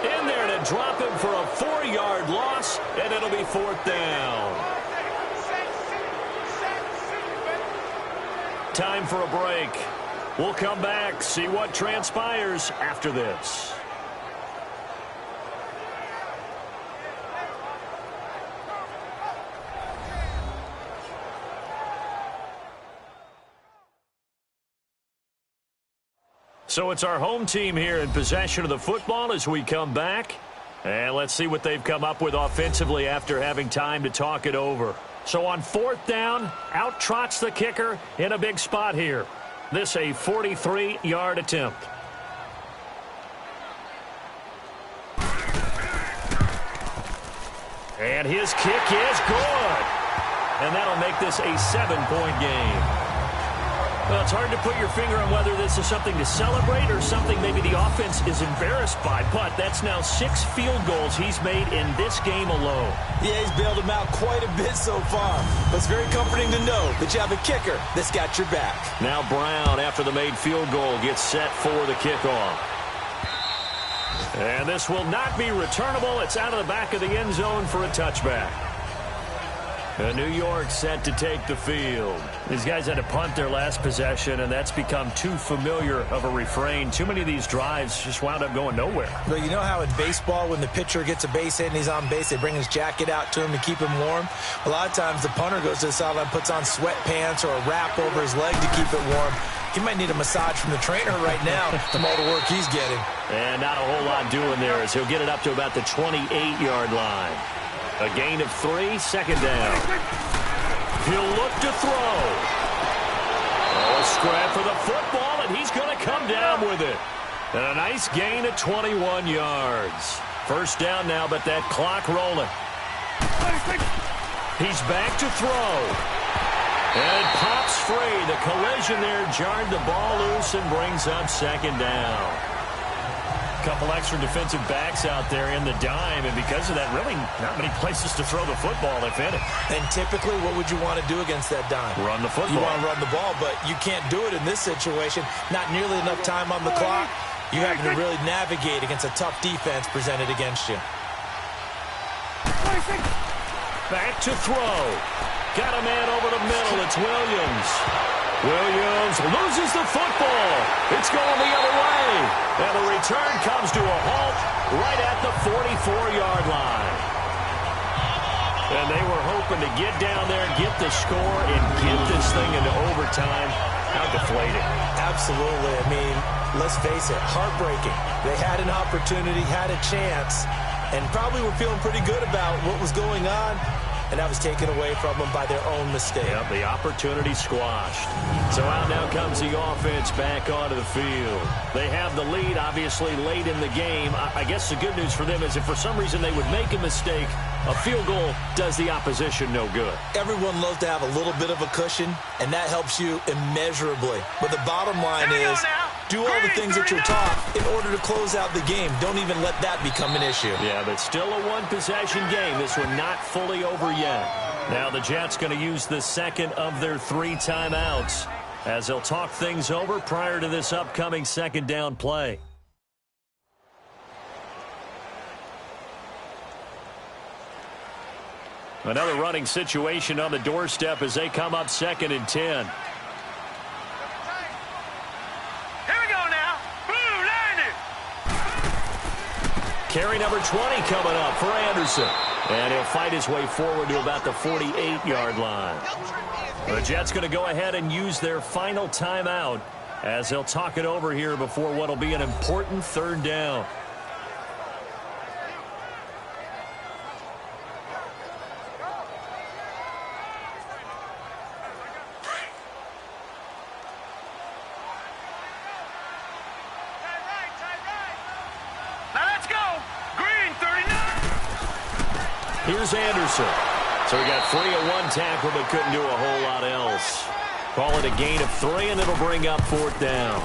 in there to drop him for a 4-yard loss, and it'll be 4th down. Time for a break. We'll come back, see what transpires after this. So it's our home team here in possession of the football as we come back. And let's see what they've come up with offensively after having time to talk it over. So on 4th down, out trots the kicker in a big spot here. This a 43-yard attempt. And his kick is good. And that'll make this a 7-point game. Well, it's hard to put your finger on whether this is something to celebrate or something maybe the offense is embarrassed by. But that's now 6 field goals he's made in this game alone. Yeah, he's bailed him out quite a bit so far. But it's very comforting to know that you have a kicker that's got your back. Now Brown, after the made field goal, gets set for the kickoff. And this will not be returnable. It's out of the back of the end zone for a touchback. New York set to take the field. These guys had to punt their last possession, and that's become too familiar of a refrain. Too many of these drives just wound up going nowhere. But you know how in baseball, when the pitcher gets a base hit and he's on base, they bring his jacket out to him to keep him warm? A lot of times the punter goes to the sideline, puts on sweatpants or a wrap over his leg to keep it warm. He might need a massage from the trainer right now from all the work he's getting. And not a whole lot doing there as he'll get it up to about the 28-yard line. A gain of 3, 2nd down. He'll look to throw. Oh, a scrap for the football, and he's going to come down with it. And a nice gain of 21 yards. 1st down now, but that clock rolling. He's back to throw. And it pops free. The collision there jarred the ball loose and brings up 2nd down. Couple extra defensive backs out there in the dime, and because of that, really not many places to throw the football, if any. And typically, what would you want to do against that dime? Run the football. You want to run the ball, but you can't do it in this situation. Not nearly enough time on the clock. You have to really navigate against a tough defense presented against you. Back to throw. Got a man over the middle. It's Williams. Williams loses the football. It's going the other way. And the return comes to a halt right at the 44-yard line. And they were hoping to get down there, get the score, and get this thing into overtime. How deflating. Absolutely. I mean, let's face it, heartbreaking. They had an opportunity, had a chance, and probably were feeling pretty good about what was going on. And that was taken away from them by their own mistake. Yep, the opportunity squashed. So out now comes the offense back onto the field. They have the lead, obviously, late in the game. I guess the good news for them is if for some reason they would make a mistake, a field goal does the opposition no good. Everyone loves to have a little bit of a cushion, and that helps you immeasurably. But the bottom line is, do all the things that you're taught in order to close out the game. Don't even let that become an issue. Yeah, but still a one-possession game. This one not fully over yet. Now the Jets going to use the 2nd of their 3 timeouts as they'll talk things over prior to this upcoming 2nd down play. Another running situation on the doorstep as they come up 2nd and 10. Carry number 20 coming up for Anderson. And he'll fight his way forward to about the 48-yard line. The Jets going to go ahead and use their final timeout as they'll talk it over here before what will be an important 3rd down. Here's Anderson. So he got free of one tackle but couldn't do a whole lot else. Call it a gain of 3, and it'll bring up 4th down.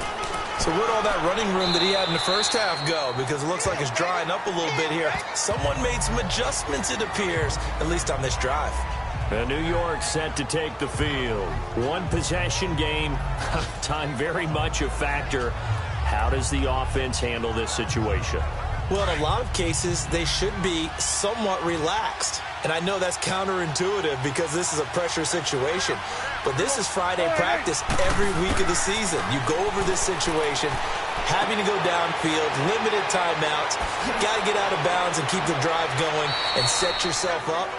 So where'd all that running room that he had in the first half go? Because it looks like it's drying up a little bit here. Someone made some adjustments, it appears, at least on this drive. And New York set to take the field. One possession game. Time very much a factor. How does the offense handle this situation? Well, in a lot of cases, they should be somewhat relaxed. And I know that's counterintuitive because this is a pressure situation. But this is Friday practice every week of the season. You go over this situation, having to go downfield, limited timeouts. You got to get out of bounds and keep the drive going and set yourself up.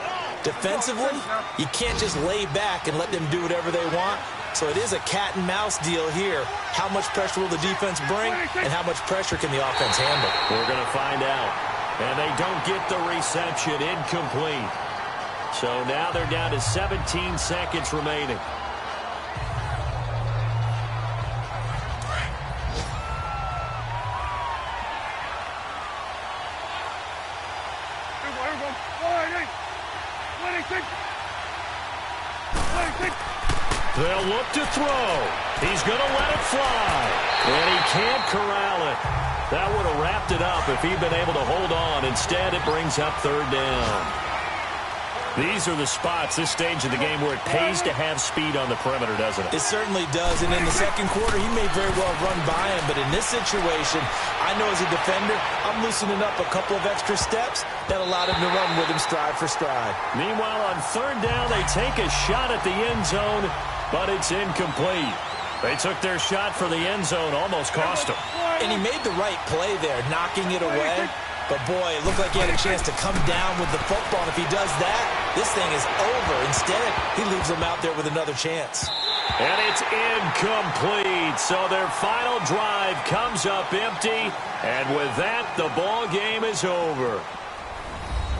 Defensively, you can't just lay back and let them do whatever they want. So it is a cat and mouse deal here. How much pressure will the defense bring, and how much pressure can the offense handle? We're going to find out. And they don't get the reception. Incomplete. So now they're down to 17 seconds remaining. They'll look to throw. He's going to let it fly. And he can't corral it. That would have wrapped it up if he'd been able to hold on. Instead, it brings up 3rd down. These are the spots, this stage of the game, where it pays to have speed on the perimeter, doesn't it? It certainly does. And in the second quarter, he may very well run by him. But in this situation, I know as a defender, I'm loosening up a couple of extra steps that allowed him to run with him stride for stride. Meanwhile, on 3rd down, they take a shot at the end zone, but it's incomplete. They took their shot for the end zone, almost cost them. And he made the right play there, knocking it away. But, boy, it looked like he had a chance to come down with the football. And if he does that, this thing is over. Instead, he leaves him out there with another chance. And it's incomplete. So their final drive comes up empty. And with that, the ball game is over.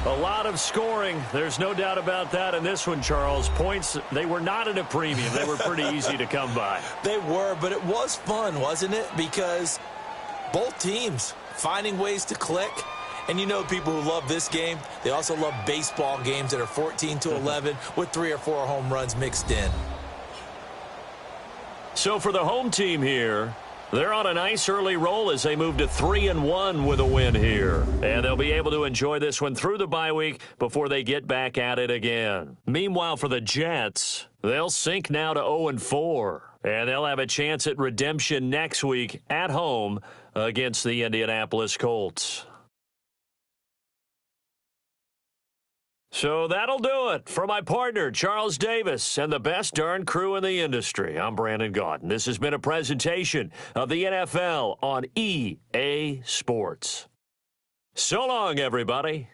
A lot of scoring. There's no doubt about that in this one, Charles. Points, they were not at a premium. They were pretty easy to come by. They were, but it was fun, wasn't it? Because both teams finding ways to click. And you know people who love this game, they also love baseball games that are 14-11 with 3 or 4 home runs mixed in. So for the home team here, they're on a nice early roll as they move to 3-1 with a win here. And they'll be able to enjoy this one through the bye week before they get back at it again. Meanwhile, for the Jets, they'll sink now to 0-4. And they'll have a chance at redemption next week at home against the Indianapolis Colts. So that'll do it. For my partner, Charles Davis, and the best darn crew in the industry, I'm Brandon Gaudin. This has been a presentation of the NFL on EA Sports. So long, everybody.